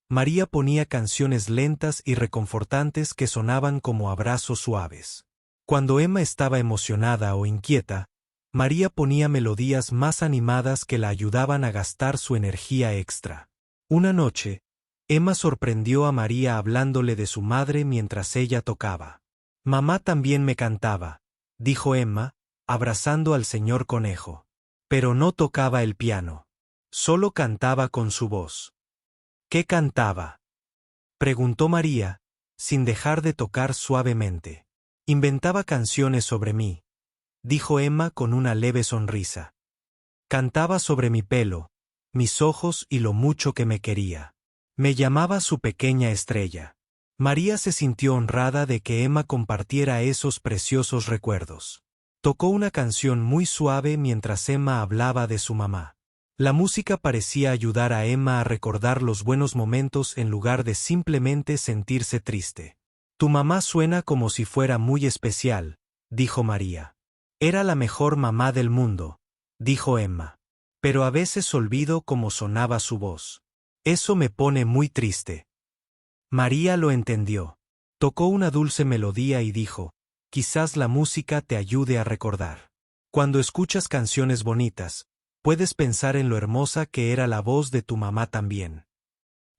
María ponía canciones lentas y reconfortantes que sonaban como abrazos suaves. Cuando Emma estaba emocionada o inquieta, María ponía melodías más animadas que la ayudaban a gastar su energía extra. Una noche, Emma sorprendió a María hablándole de su madre mientras ella tocaba. «Mamá también me cantaba», dijo Emma, abrazando al señor Conejo. Pero no tocaba el piano. Solo cantaba con su voz. «¿Qué cantaba?», preguntó María, sin dejar de tocar suavemente. «Inventaba canciones sobre mí», dijo Emma con una leve sonrisa. «Cantaba sobre mi pelo, mis ojos y lo mucho que me quería. Me llamaba su pequeña estrella». María se sintió honrada de que Emma compartiera esos preciosos recuerdos. Tocó una canción muy suave mientras Emma hablaba de su mamá. La música parecía ayudar a Emma a recordar los buenos momentos en lugar de simplemente sentirse triste. «Tu mamá suena como si fuera muy especial», dijo María. «Era la mejor mamá del mundo», dijo Emma. «Pero a veces olvido cómo sonaba su voz. Eso me pone muy triste». María lo entendió. Tocó una dulce melodía y dijo: «Quizás la música te ayude a recordar. Cuando escuchas canciones bonitas, puedes pensar en lo hermosa que era la voz de tu mamá también».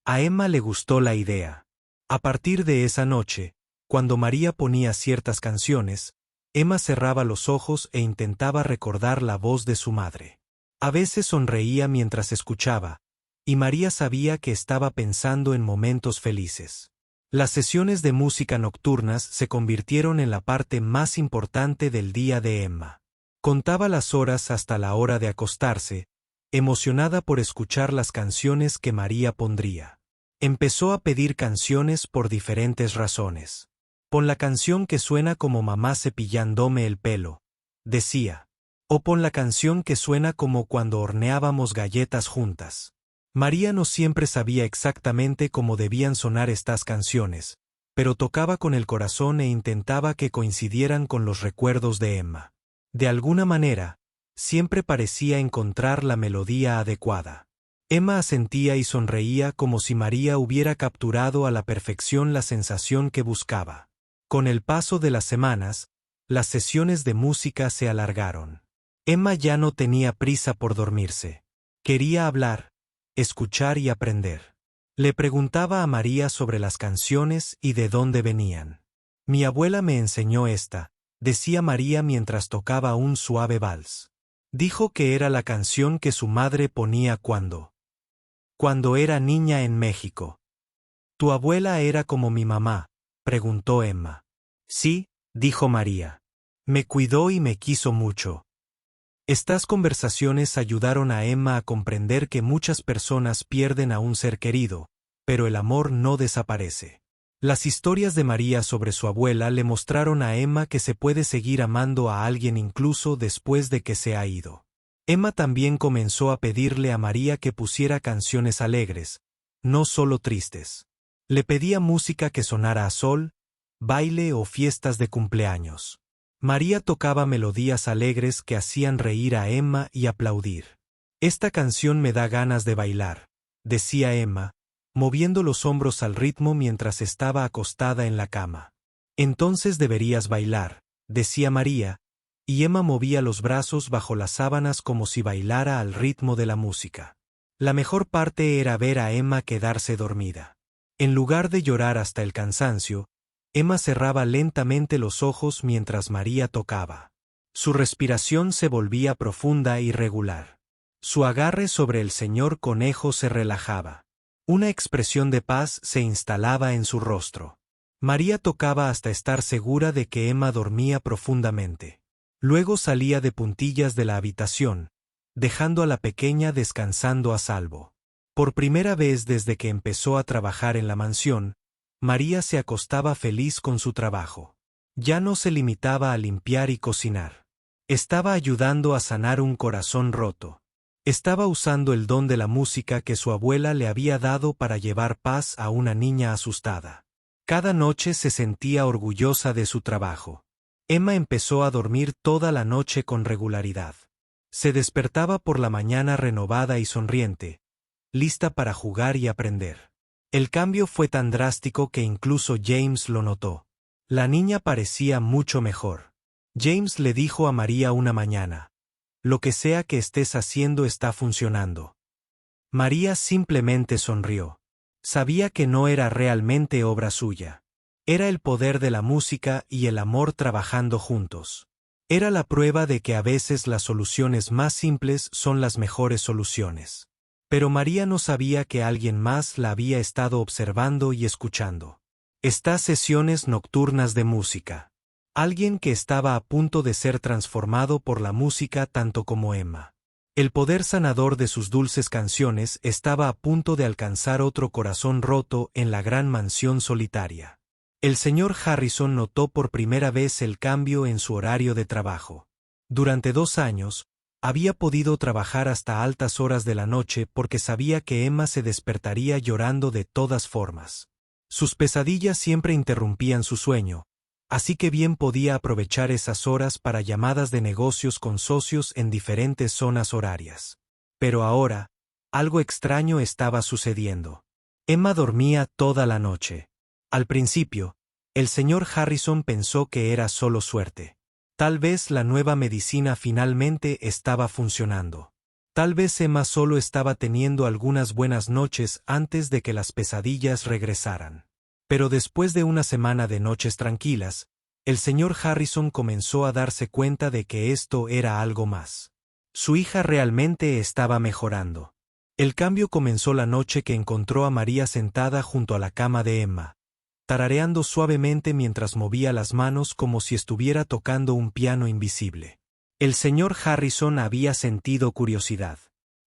A Emma le gustó la idea. A partir de esa noche, cuando María ponía ciertas canciones, Emma cerraba los ojos e intentaba recordar la voz de su madre. A veces sonreía mientras escuchaba, y María sabía que estaba pensando en momentos felices. Las sesiones de música nocturnas se convirtieron en la parte más importante del día de Emma. Contaba las horas hasta la hora de acostarse, emocionada por escuchar las canciones que María pondría. Empezó a pedir canciones por diferentes razones. «Pon la canción que suena como mamá cepillándome el pelo», decía. «O pon la canción que suena como cuando horneábamos galletas juntas». María no siempre sabía exactamente cómo debían sonar estas canciones, pero tocaba con el corazón e intentaba que coincidieran con los recuerdos de Emma. De alguna manera, siempre parecía encontrar la melodía adecuada. Emma asentía y sonreía como si María hubiera capturado a la perfección la sensación que buscaba. Con el paso de las semanas, las sesiones de música se alargaron. Emma ya no tenía prisa por dormirse. Quería hablar, escuchar y aprender. Le preguntaba a María sobre las canciones y de dónde venían. «Mi abuela me enseñó esta», decía María mientras tocaba un suave vals. Dijo que era la canción que su madre ponía cuando era niña en México. «¿Tu abuela era como mi mamá?», preguntó Emma. «Sí», dijo María. «Me cuidó y me quiso mucho». Estas conversaciones ayudaron a Emma a comprender que muchas personas pierden a un ser querido, pero el amor no desaparece. Las historias de María sobre su abuela le mostraron a Emma que se puede seguir amando a alguien incluso después de que se ha ido. Emma también comenzó a pedirle a María que pusiera canciones alegres, no solo tristes. Le pedía música que sonara a sol, baile o fiestas de cumpleaños. María tocaba melodías alegres que hacían reír a Emma y aplaudir. «Esta canción me da ganas de bailar», decía Emma, moviendo los hombros al ritmo mientras estaba acostada en la cama. «Entonces deberías bailar», decía María, y Emma movía los brazos bajo las sábanas como si bailara al ritmo de la música. La mejor parte era ver a Emma quedarse dormida. En lugar de llorar hasta el cansancio, Emma cerraba lentamente los ojos mientras María tocaba. Su respiración se volvía profunda y regular. Su agarre sobre el señor conejo se relajaba. Una expresión de paz se instalaba en su rostro. María tocaba hasta estar segura de que Emma dormía profundamente. Luego salía de puntillas de la habitación, dejando a la pequeña descansando a salvo. Por primera vez desde que empezó a trabajar en la mansión, María se acostaba feliz con su trabajo. Ya no se limitaba a limpiar y cocinar. Estaba ayudando a sanar un corazón roto. Estaba usando el don de la música que su abuela le había dado para llevar paz a una niña asustada. Cada noche se sentía orgullosa de su trabajo. Emma empezó a dormir toda la noche con regularidad. Se despertaba por la mañana renovada y sonriente, lista para jugar y aprender. El cambio fue tan drástico que incluso James lo notó. La niña parecía mucho mejor. James le dijo a María una mañana: «Lo que sea que estés haciendo está funcionando». María simplemente sonrió. Sabía que no era realmente obra suya. Era el poder de la música y el amor trabajando juntos. Era la prueba de que a veces las soluciones más simples son las mejores soluciones. Pero María no sabía que alguien más la había estado observando y escuchando. Estas sesiones nocturnas de música. Alguien que estaba a punto de ser transformado por la música tanto como Emma. El poder sanador de sus dulces canciones estaba a punto de alcanzar otro corazón roto en la gran mansión solitaria. El señor Harrison notó por primera vez el cambio en su horario de trabajo. Durante 2 años, había podido trabajar hasta altas horas de la noche porque sabía que Emma se despertaría llorando de todas formas. Sus pesadillas siempre interrumpían su sueño, así que bien podía aprovechar esas horas para llamadas de negocios con socios en diferentes zonas horarias. Pero ahora, algo extraño estaba sucediendo. Emma dormía toda la noche. Al principio, el señor Harrison pensó que era solo suerte. Tal vez la nueva medicina finalmente estaba funcionando. Tal vez Emma solo estaba teniendo algunas buenas noches antes de que las pesadillas regresaran. Pero después de una semana de noches tranquilas, el señor Harrison comenzó a darse cuenta de que esto era algo más. Su hija realmente estaba mejorando. El cambio comenzó la noche que encontró a María sentada junto a la cama de Emma, tarareando suavemente mientras movía las manos como si estuviera tocando un piano invisible. El señor Harrison había sentido curiosidad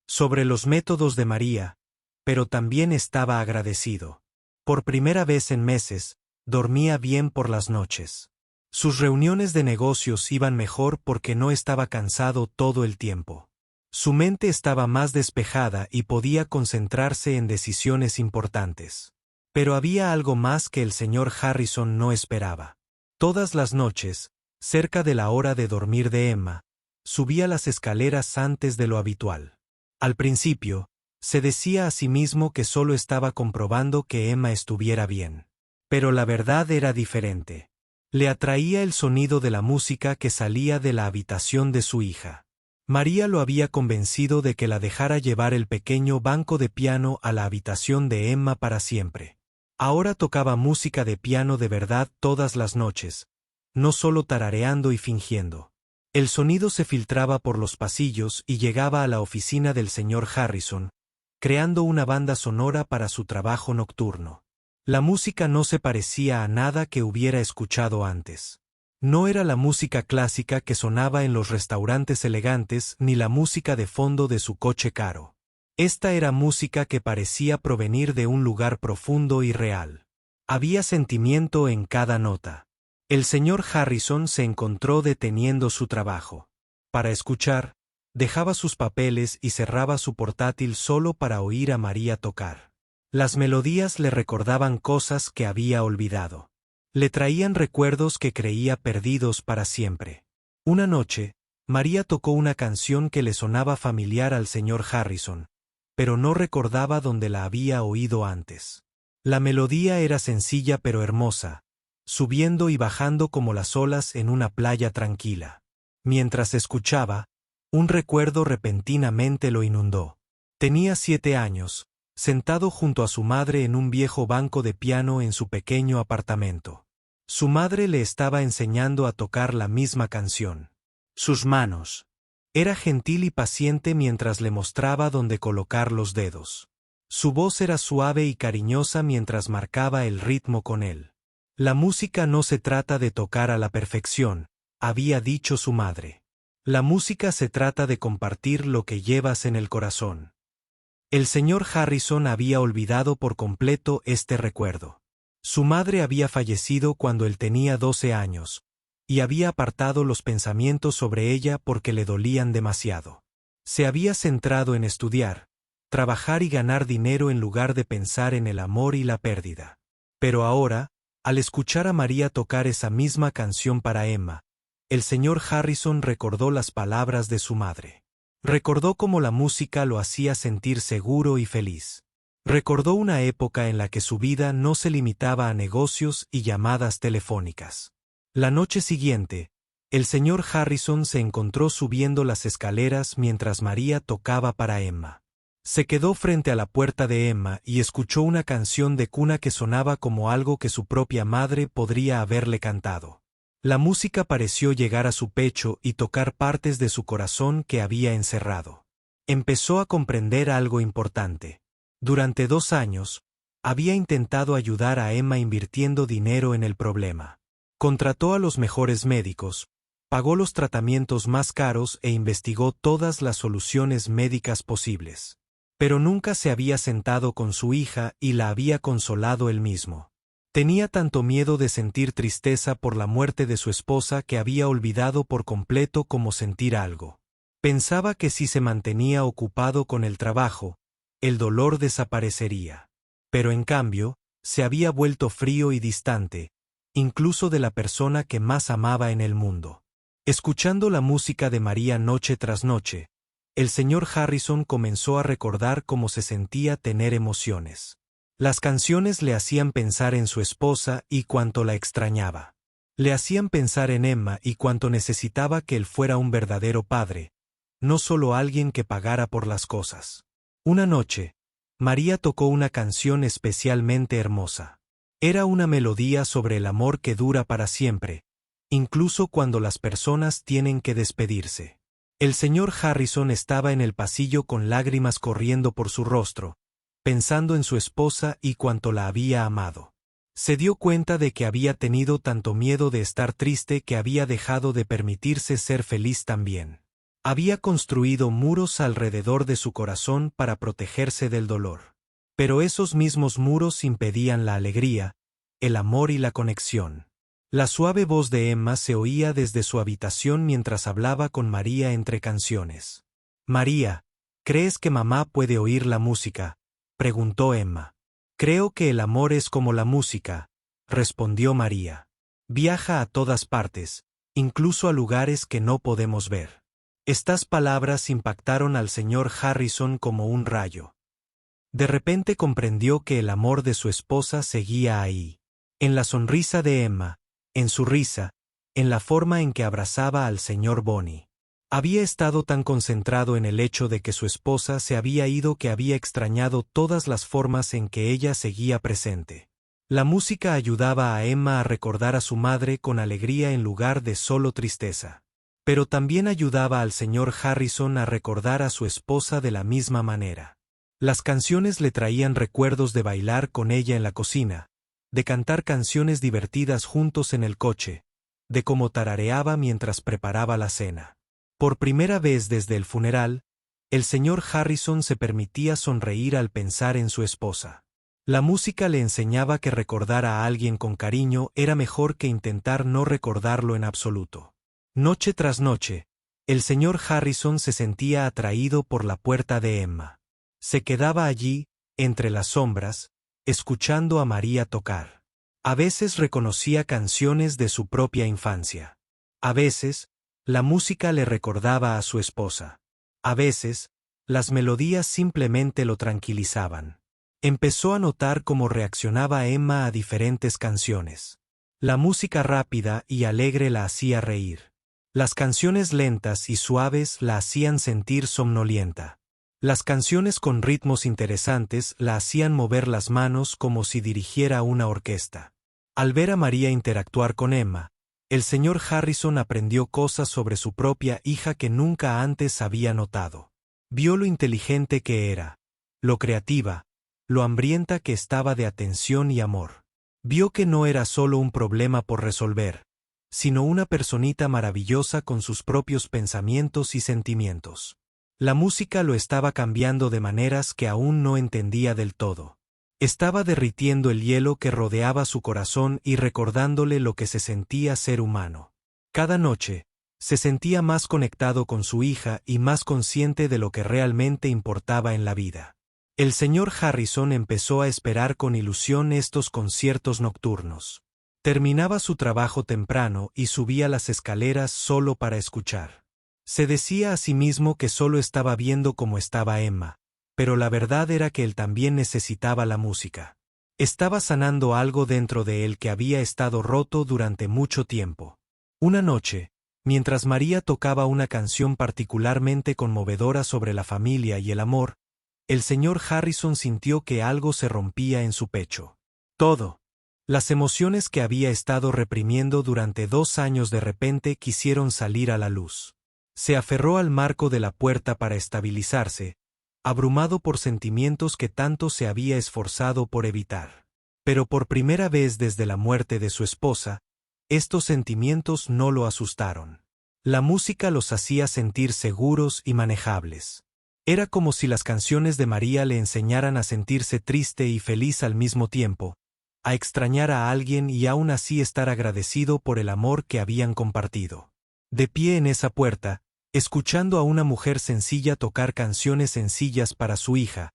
sobre los métodos de María, pero también estaba agradecido. Por primera vez en meses, dormía bien por las noches. Sus reuniones de negocios iban mejor porque no estaba cansado todo el tiempo. Su mente estaba más despejada y podía concentrarse en decisiones importantes. Pero había algo más que el señor Harrison no esperaba. Todas las noches, cerca de la hora de dormir de Emma, subía las escaleras antes de lo habitual. Al principio, se decía a sí mismo que solo estaba comprobando que Emma estuviera bien. Pero la verdad era diferente. Le atraía el sonido de la música que salía de la habitación de su hija. María lo había convencido de que la dejara llevar el pequeño banco de piano a la habitación de Emma para siempre. Ahora tocaba música de piano de verdad todas las noches, no solo tarareando y fingiendo. El sonido se filtraba por los pasillos y llegaba a la oficina del señor Harrison, creando una banda sonora para su trabajo nocturno. La música no se parecía a nada que hubiera escuchado antes. No era la música clásica que sonaba en los restaurantes elegantes ni la música de fondo de su coche caro. Esta era música que parecía provenir de un lugar profundo y real. Había sentimiento en cada nota. El señor Harrison se encontró deteniendo su trabajo. Para escuchar, dejaba sus papeles y cerraba su portátil solo para oír a María tocar. Las melodías le recordaban cosas que había olvidado. Le traían recuerdos que creía perdidos para siempre. Una noche, María tocó una canción que le sonaba familiar al señor Harrison, pero no recordaba dónde la había oído antes. La melodía era sencilla pero hermosa, subiendo y bajando como las olas en una playa tranquila. Mientras escuchaba, un recuerdo repentinamente lo inundó. Tenía 7 años, sentado junto a su madre en un viejo banco de piano en su pequeño apartamento. Su madre le estaba enseñando a tocar la misma canción. Sus manos. Era gentil y paciente mientras le mostraba dónde colocar los dedos. Su voz era suave y cariñosa mientras marcaba el ritmo con él. La música no se trata de tocar a la perfección, había dicho su madre. La música se trata de compartir lo que llevas en el corazón. El señor Harrison había olvidado por completo este recuerdo. Su madre había fallecido cuando él tenía 12 años, y había apartado los pensamientos sobre ella porque le dolían demasiado. Se había centrado en estudiar, trabajar y ganar dinero en lugar de pensar en el amor y la pérdida. Pero ahora, al escuchar a María tocar esa misma canción para Emma, el señor Harrison recordó las palabras de su madre. Recordó cómo la música lo hacía sentir seguro y feliz. Recordó una época en la que su vida no se limitaba a negocios y llamadas telefónicas. La noche siguiente, el señor Harrison se encontró subiendo las escaleras mientras María tocaba para Emma. Se quedó frente a la puerta de Emma y escuchó una canción de cuna que sonaba como algo que su propia madre podría haberle cantado. La música pareció llegar a su pecho y tocar partes de su corazón que había encerrado. Empezó a comprender algo importante. Durante 2 años, había intentado ayudar a Emma invirtiendo dinero en el problema. Contrató a los mejores médicos, pagó los tratamientos más caros e investigó todas las soluciones médicas posibles. Pero nunca se había sentado con su hija y la había consolado él mismo. Tenía tanto miedo de sentir tristeza por la muerte de su esposa que había olvidado por completo cómo sentir algo. Pensaba que si se mantenía ocupado con el trabajo, el dolor desaparecería. Pero en cambio, se había vuelto frío y distante, incluso de la persona que más amaba en el mundo. Escuchando la música de María noche tras noche, el señor Harrison comenzó a recordar cómo se sentía tener emociones. Las canciones le hacían pensar en su esposa y cuánto la extrañaba. Le hacían pensar en Emma y cuánto necesitaba que él fuera un verdadero padre, no solo alguien que pagara por las cosas. Una noche, María tocó una canción especialmente hermosa. Era una melodía sobre el amor que dura para siempre, incluso cuando las personas tienen que despedirse. El señor Harrison estaba en el pasillo con lágrimas corriendo por su rostro, pensando en su esposa y cuánto la había amado. Se dio cuenta de que había tenido tanto miedo de estar triste que había dejado de permitirse ser feliz también. Había construido muros alrededor de su corazón para protegerse del dolor. Pero esos mismos muros impedían la alegría, el amor y la conexión. La suave voz de Emma se oía desde su habitación mientras hablaba con María entre canciones. «María, ¿crees que mamá puede oír la música?», preguntó Emma. «Creo que el amor es como la música», respondió María. «Viaja a todas partes, incluso a lugares que no podemos ver». Estas palabras impactaron al señor Harrison como un rayo. De repente comprendió que el amor de su esposa seguía ahí. En la sonrisa de Emma, en su risa, en la forma en que abrazaba al señor Bonney. Había estado tan concentrado en el hecho de que su esposa se había ido que había extrañado todas las formas en que ella seguía presente. La música ayudaba a Emma a recordar a su madre con alegría en lugar de solo tristeza. Pero también ayudaba al señor Harrison a recordar a su esposa de la misma manera. Las canciones le traían recuerdos de bailar con ella en la cocina, de cantar canciones divertidas juntos en el coche, de cómo tarareaba mientras preparaba la cena. Por primera vez desde el funeral, el señor Harrison se permitía sonreír al pensar en su esposa. La música le enseñaba que recordar a alguien con cariño era mejor que intentar no recordarlo en absoluto. Noche tras noche, el señor Harrison se sentía atraído por la puerta de Emma. Se quedaba allí, entre las sombras, escuchando a María tocar. A veces reconocía canciones de su propia infancia. A veces, la música le recordaba a su esposa. A veces, las melodías simplemente lo tranquilizaban. Empezó a notar cómo reaccionaba Emma a diferentes canciones. La música rápida y alegre la hacía reír. Las canciones lentas y suaves la hacían sentir somnolienta. Las canciones con ritmos interesantes la hacían mover las manos como si dirigiera una orquesta. Al ver a María interactuar con Emma, el señor Harrison aprendió cosas sobre su propia hija que nunca antes había notado. Vio lo inteligente que era, lo creativa, lo hambrienta que estaba de atención y amor. Vio que no era solo un problema por resolver, sino una personita maravillosa con sus propios pensamientos y sentimientos. La música lo estaba cambiando de maneras que aún no entendía del todo. Estaba derritiendo el hielo que rodeaba su corazón y recordándole lo que se sentía ser humano. Cada noche, se sentía más conectado con su hija y más consciente de lo que realmente importaba en la vida. El señor Harrison empezó a esperar con ilusión estos conciertos nocturnos. Terminaba su trabajo temprano y subía las escaleras solo para escuchar. Se decía a sí mismo que solo estaba viendo cómo estaba Emma, pero la verdad era que él también necesitaba la música. Estaba sanando algo dentro de él que había estado roto durante mucho tiempo. Una noche, mientras María tocaba una canción particularmente conmovedora sobre la familia y el amor, el señor Harrison sintió que algo se rompía en su pecho. Todo. Las emociones que había estado reprimiendo durante 2 años de repente quisieron salir a la luz. Se aferró al marco de la puerta para estabilizarse, abrumado por sentimientos que tanto se había esforzado por evitar. Pero por primera vez desde la muerte de su esposa, estos sentimientos no lo asustaron. La música los hacía sentir seguros y manejables. Era como si las canciones de María le enseñaran a sentirse triste y feliz al mismo tiempo, a extrañar a alguien y aún así estar agradecido por el amor que habían compartido. De pie en esa puerta, escuchando a una mujer sencilla tocar canciones sencillas para su hija,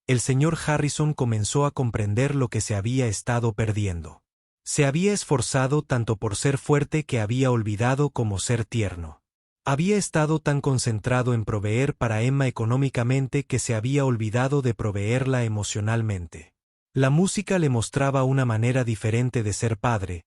el señor Harrison comenzó a comprender lo que se había estado perdiendo. Se había esforzado tanto por ser fuerte que había olvidado cómo ser tierno. Había estado tan concentrado en proveer para Emma económicamente que se había olvidado de proveerla emocionalmente. La música le mostraba una manera diferente de ser padre,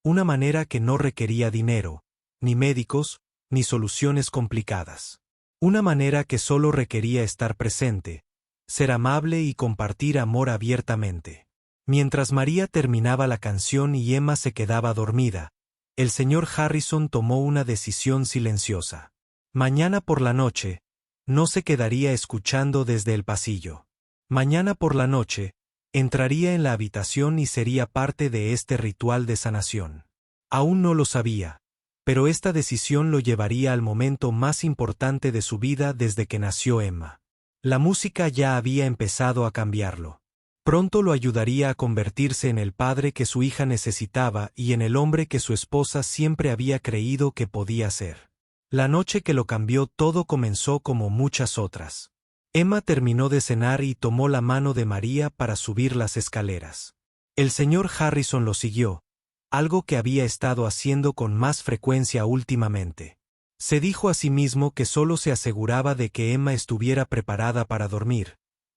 una manera que no requería dinero, ni médicos, ni soluciones complicadas. Una manera que solo requería estar presente, ser amable y compartir amor abiertamente. Mientras María terminaba la canción y Emma se quedaba dormida, el señor Harrison tomó una decisión silenciosa. Mañana por la noche, no se quedaría escuchando desde el pasillo. Mañana por la noche, entraría en la habitación y sería parte de este ritual de sanación. Aún no lo sabía, pero esta decisión lo llevaría al momento más importante de su vida desde que nació Emma. La música ya había empezado a cambiarlo. Pronto lo ayudaría a convertirse en el padre que su hija necesitaba y en el hombre que su esposa siempre había creído que podía ser. La noche que lo cambió todo comenzó como muchas otras. Emma terminó de cenar y tomó la mano de María para subir las escaleras. El señor Harrison lo siguió, algo que había estado haciendo con más frecuencia últimamente. Se dijo a sí mismo que solo se aseguraba de que Emma estuviera preparada para dormir,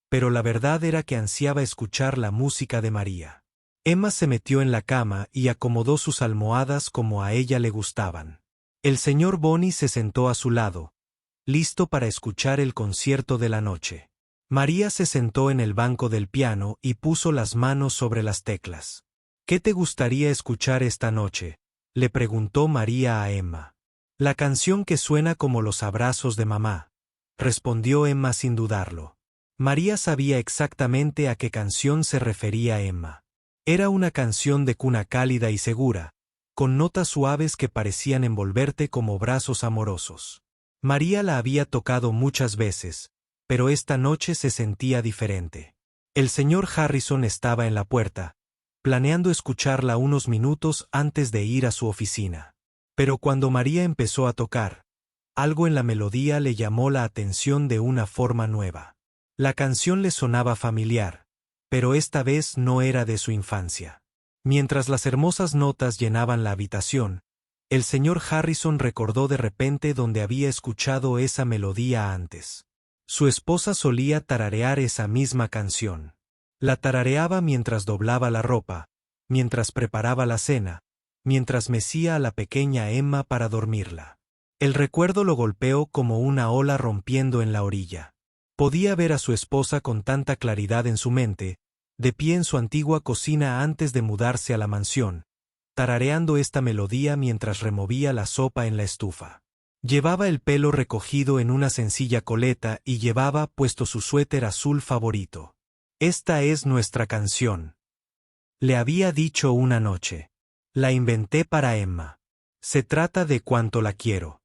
pero la verdad era que ansiaba escuchar la música de María. Emma se metió en la cama y acomodó sus almohadas como a ella le gustaban. El señor Bonney se sentó a su lado, listo para escuchar el concierto de la noche. María se sentó en el banco del piano y puso las manos sobre las teclas. ¿Qué te gustaría escuchar esta noche?, le preguntó María a Emma. La canción que suena como los abrazos de mamá, respondió Emma sin dudarlo. María sabía exactamente a qué canción se refería Emma. Era una canción de cuna cálida y segura, con notas suaves que parecían envolverte como brazos amorosos. María la había tocado muchas veces, pero esta noche se sentía diferente. El señor Harrison estaba en la puerta, planeando escucharla unos minutos antes de ir a su oficina. Pero cuando María empezó a tocar, algo en la melodía le llamó la atención de una forma nueva. La canción le sonaba familiar, pero esta vez no era de su infancia. Mientras las hermosas notas llenaban la habitación, el señor Harrison recordó de repente dónde había escuchado esa melodía antes. Su esposa solía tararear esa misma canción. La tarareaba mientras doblaba la ropa, mientras preparaba la cena, mientras mecía a la pequeña Emma para dormirla. El recuerdo lo golpeó como una ola rompiendo en la orilla. Podía ver a su esposa con tanta claridad en su mente, de pie en su antigua cocina antes de mudarse a la mansión, tarareando esta melodía mientras removía la sopa en la estufa. Llevaba el pelo recogido en una sencilla coleta y llevaba puesto su suéter azul favorito. «Esta es nuestra canción», le había dicho una noche. «La inventé para Emma. Se trata de cuánto la quiero».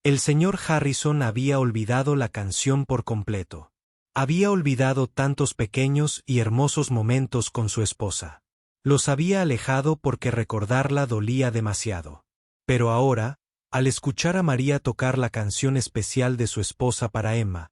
El señor Harrison había olvidado la canción por completo. Había olvidado tantos pequeños y hermosos momentos con su esposa. Los había alejado porque recordarla dolía demasiado. Pero ahora, al escuchar a María tocar la canción especial de su esposa para Emma,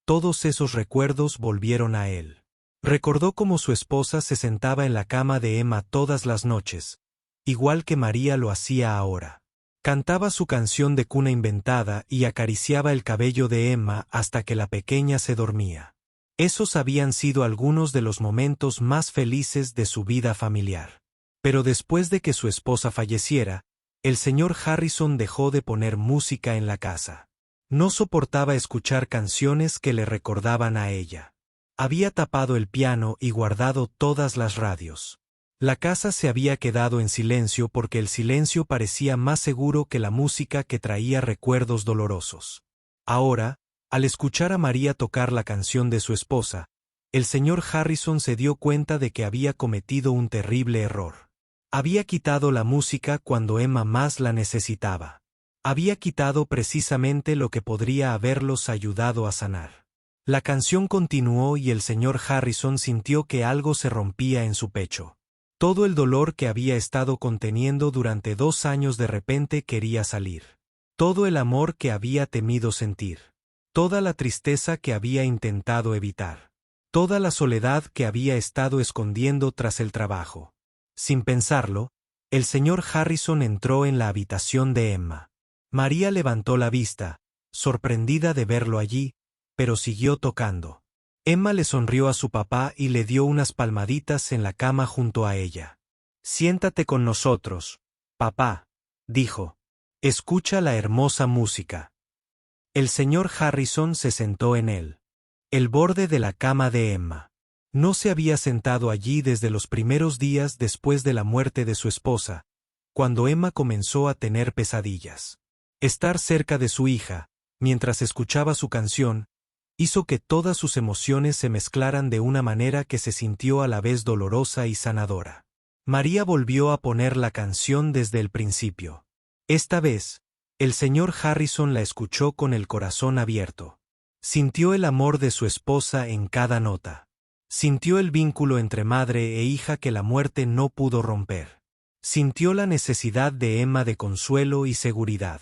todos esos recuerdos volvieron a él. Recordó cómo su esposa se sentaba en la cama de Emma todas las noches, igual que María lo hacía ahora. Cantaba su canción de cuna inventada y acariciaba el cabello de Emma hasta que la pequeña se dormía. Esos habían sido algunos de los momentos más felices de su vida familiar. Pero después de que su esposa falleciera, el señor Harrison dejó de poner música en la casa. No soportaba escuchar canciones que le recordaban a ella. Había tapado el piano y guardado todas las radios. La casa se había quedado en silencio porque el silencio parecía más seguro que la música que traía recuerdos dolorosos. Ahora, al escuchar a María tocar la canción de su esposa, el señor Harrison se dio cuenta de que había cometido un terrible error. Había quitado la música cuando Emma más la necesitaba. Había quitado precisamente lo que podría haberlos ayudado a sanar. La canción continuó y el señor Harrison sintió que algo se rompía en su pecho. Todo el dolor que había estado conteniendo durante 2 años de repente quería salir. Todo el amor que había temido sentir. Toda la tristeza que había intentado evitar. Toda la soledad que había estado escondiendo tras el trabajo. Sin pensarlo, el señor Harrison entró en la habitación de Emma. María levantó la vista, sorprendida de verlo allí, pero siguió tocando. Emma le sonrió a su papá y le dio unas palmaditas en la cama junto a ella. «Siéntate con nosotros, papá», dijo. «Escucha la hermosa música». El señor Harrison se sentó en el borde de la cama de Emma. No se había sentado allí desde los primeros días después de la muerte de su esposa, cuando Emma comenzó a tener pesadillas. Estar cerca de su hija, mientras escuchaba su canción, hizo que todas sus emociones se mezclaran de una manera que se sintió a la vez dolorosa y sanadora. María volvió a poner la canción desde el principio. Esta vez, el señor Harrison la escuchó con el corazón abierto. Sintió el amor de su esposa en cada nota. Sintió el vínculo entre madre e hija que la muerte no pudo romper. Sintió la necesidad de Emma de consuelo y seguridad.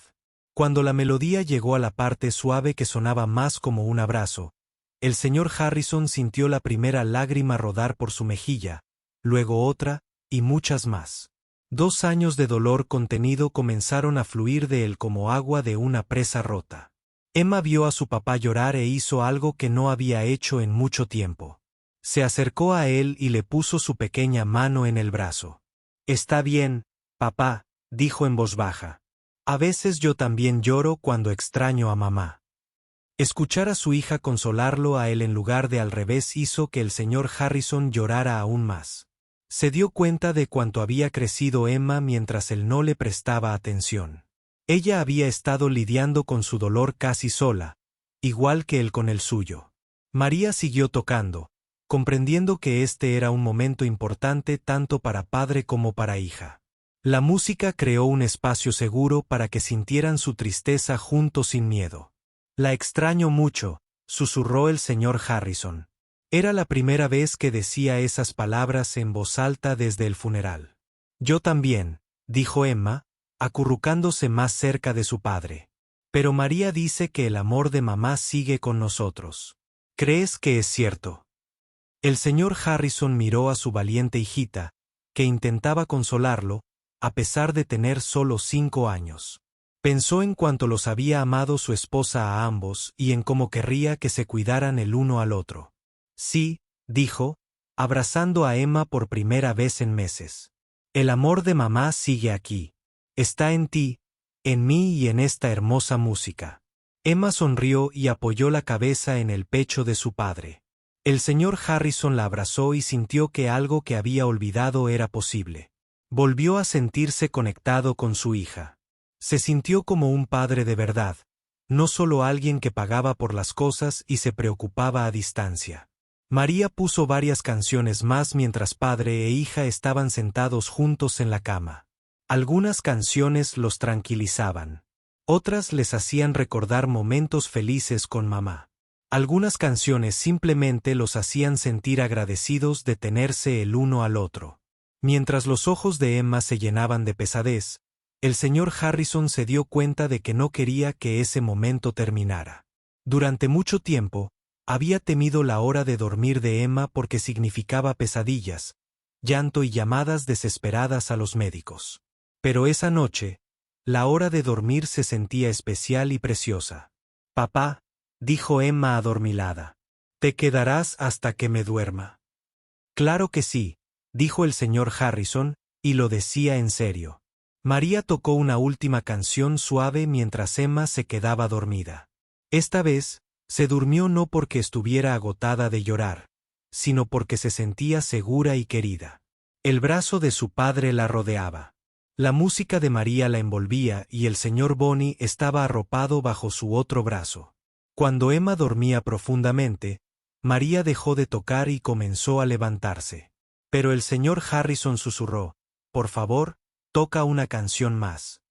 Cuando la melodía llegó a la parte suave que sonaba más como un abrazo, el señor Harrison sintió la primera lágrima rodar por su mejilla, luego otra, y muchas más. 2 años de dolor contenido comenzaron a fluir de él como agua de una presa rota. Emma vio a su papá llorar e hizo algo que no había hecho en mucho tiempo. Se acercó a él y le puso su pequeña mano en el brazo. «Está bien, papá», dijo en voz baja. «A veces yo también lloro cuando extraño a mamá». Escuchar a su hija consolarlo a él en lugar de al revés hizo que el señor Harrison llorara aún más. Se dio cuenta de cuánto había crecido Emma mientras él no le prestaba atención. Ella había estado lidiando con su dolor casi sola, igual que él con el suyo. María siguió tocando, comprendiendo que este era un momento importante tanto para padre como para hija. La música creó un espacio seguro para que sintieran su tristeza juntos sin miedo. «La extraño mucho», susurró el señor Harrison. Era la primera vez que decía esas palabras en voz alta desde el funeral. «Yo también», dijo Emma, acurrucándose más cerca de su padre. «Pero María dice que el amor de mamá sigue con nosotros. ¿Crees que es cierto?» El señor Harrison miró a su valiente hijita, que intentaba consolarlo, a pesar de tener solo 5 años. Pensó en cuánto los había amado su esposa a ambos y en cómo querría que se cuidaran el uno al otro. Sí, dijo, abrazando a Emma por primera vez en meses. El amor de mamá sigue aquí. Está en ti, en mí y en esta hermosa música. Emma sonrió y apoyó la cabeza en el pecho de su padre. El señor Harrison la abrazó y sintió que algo que había olvidado era posible. Volvió a sentirse conectado con su hija. Se sintió como un padre de verdad, no solo alguien que pagaba por las cosas y se preocupaba a distancia. María puso varias canciones más mientras padre e hija estaban sentados juntos en la cama. Algunas canciones los tranquilizaban. Otras les hacían recordar momentos felices con mamá. Algunas canciones simplemente los hacían sentir agradecidos de tenerse el uno al otro. Mientras los ojos de Emma se llenaban de pesadez, el señor Harrison se dio cuenta de que no quería que ese momento terminara. Durante mucho tiempo, había temido la hora de dormir de Emma porque significaba pesadillas, llanto y llamadas desesperadas a los médicos. Pero esa noche, la hora de dormir se sentía especial y preciosa. «Papá», dijo Emma adormilada, «¿te quedarás hasta que me duerma?» «Claro que sí», dijo el señor Harrison, y lo decía en serio. María tocó una última canción suave mientras Emma se quedaba dormida. Esta vez, se durmió no porque estuviera agotada de llorar, sino porque se sentía segura y querida. El brazo de su padre la rodeaba. La música de María la envolvía y el señor Bonney estaba arropado bajo su otro brazo. Cuando Emma dormía profundamente, María dejó de tocar y comenzó a levantarse. Pero el señor Harrison susurró, «Por favor, toca una canción más».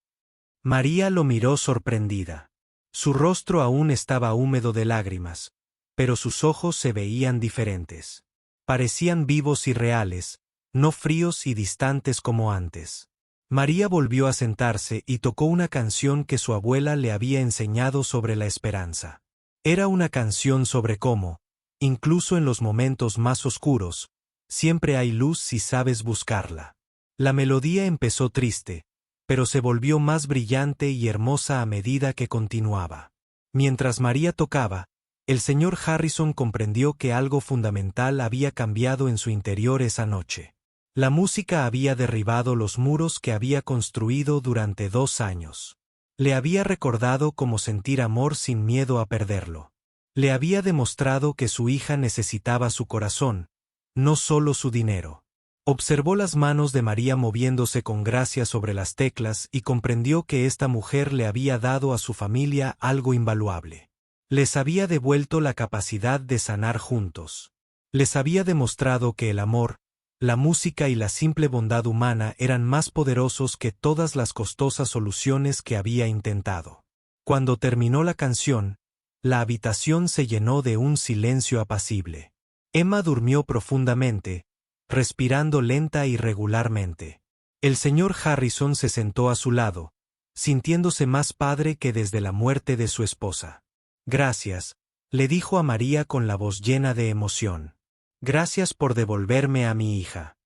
María lo miró sorprendida. Su rostro aún estaba húmedo de lágrimas, pero sus ojos se veían diferentes. Parecían vivos y reales, no fríos y distantes como antes. María volvió a sentarse y tocó una canción que su abuela le había enseñado sobre la esperanza. Era una canción sobre cómo, incluso en los momentos más oscuros, siempre hay luz si sabes buscarla. La melodía empezó triste, pero se volvió más brillante y hermosa a medida que continuaba. Mientras María tocaba, el señor Harrison comprendió que algo fundamental había cambiado en su interior esa noche. La música había derribado los muros que había construido durante 2 años. Le había recordado cómo sentir amor sin miedo a perderlo. Le había demostrado que su hija necesitaba su corazón, no solo su dinero. Observó las manos de María moviéndose con gracia sobre las teclas y comprendió que esta mujer le había dado a su familia algo invaluable. Les había devuelto la capacidad de sanar juntos. Les había demostrado que el amor, la música y la simple bondad humana eran más poderosos que todas las costosas soluciones que había intentado. Cuando terminó la canción, la habitación se llenó de un silencio apacible. Emma durmió profundamente, respirando lenta y regularmente. El señor Harrison se sentó a su lado, sintiéndose más padre que desde la muerte de su esposa. «Gracias», le dijo a María con la voz llena de emoción. «Gracias por devolverme a mi hija».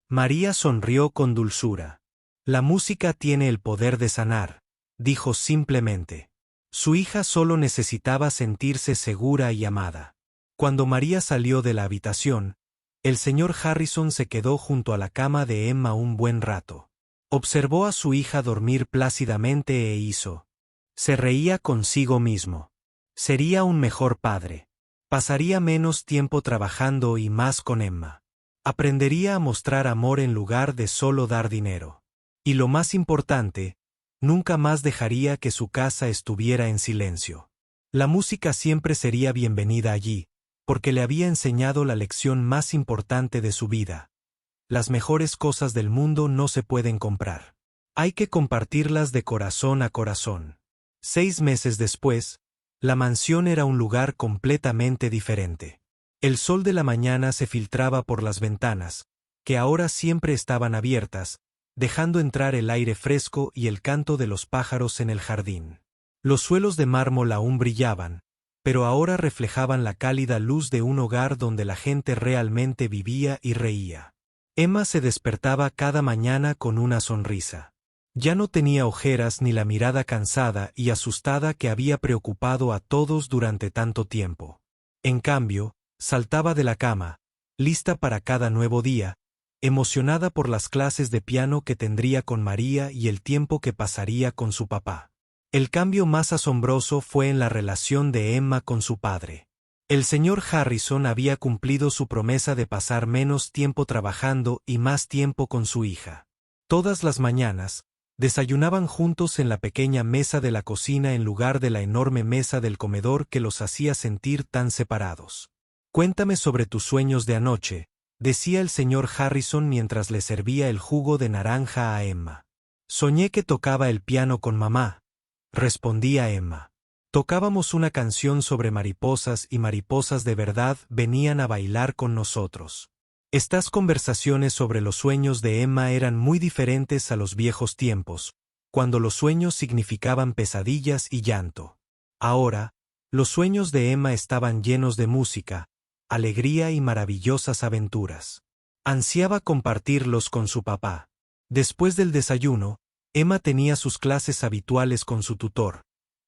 María sonrió con dulzura. «La música tiene el poder de sanar», dijo simplemente. Su hija solo necesitaba sentirse segura y amada. Cuando María salió de la habitación, el señor Harrison se quedó junto a la cama de Emma un buen rato. Observó a su hija dormir plácidamente e hizo. Se reía consigo mismo. Sería un mejor padre. Pasaría menos tiempo trabajando y más con Emma. Aprendería a mostrar amor en lugar de solo dar dinero. Y lo más importante, nunca más dejaría que su casa estuviera en silencio. La música siempre sería bienvenida allí, porque le había enseñado la lección más importante de su vida. Las mejores cosas del mundo no se pueden comprar. Hay que compartirlas de corazón a corazón. 6 meses después, la mansión era un lugar completamente diferente. El sol de la mañana se filtraba por las ventanas, que ahora siempre estaban abiertas, dejando entrar el aire fresco y el canto de los pájaros en el jardín. Los suelos de mármol aún brillaban, pero ahora reflejaban la cálida luz de un hogar donde la gente realmente vivía y reía. Emma se despertaba cada mañana con una sonrisa. Ya no tenía ojeras ni la mirada cansada y asustada que había preocupado a todos durante tanto tiempo. En cambio, saltaba de la cama, lista para cada nuevo día, emocionada por las clases de piano que tendría con María y el tiempo que pasaría con su papá. El cambio más asombroso fue en la relación de Emma con su padre. El señor Harrison había cumplido su promesa de pasar menos tiempo trabajando y más tiempo con su hija. Todas las mañanas, desayunaban juntos en la pequeña mesa de la cocina en lugar de la enorme mesa del comedor que los hacía sentir tan separados. «Cuéntame sobre tus sueños de anoche», decía el señor Harrison mientras le servía el jugo de naranja a Emma. «Soñé que tocaba el piano con mamá», respondía Emma. «Tocábamos una canción sobre mariposas y mariposas de verdad venían a bailar con nosotros». Estas conversaciones sobre los sueños de Emma eran muy diferentes a los viejos tiempos, cuando los sueños significaban pesadillas y llanto. Ahora, los sueños de Emma estaban llenos de música, alegría y maravillosas aventuras. Ansiaba compartirlos con su papá. Después del desayuno, Emma tenía sus clases habituales con su tutor,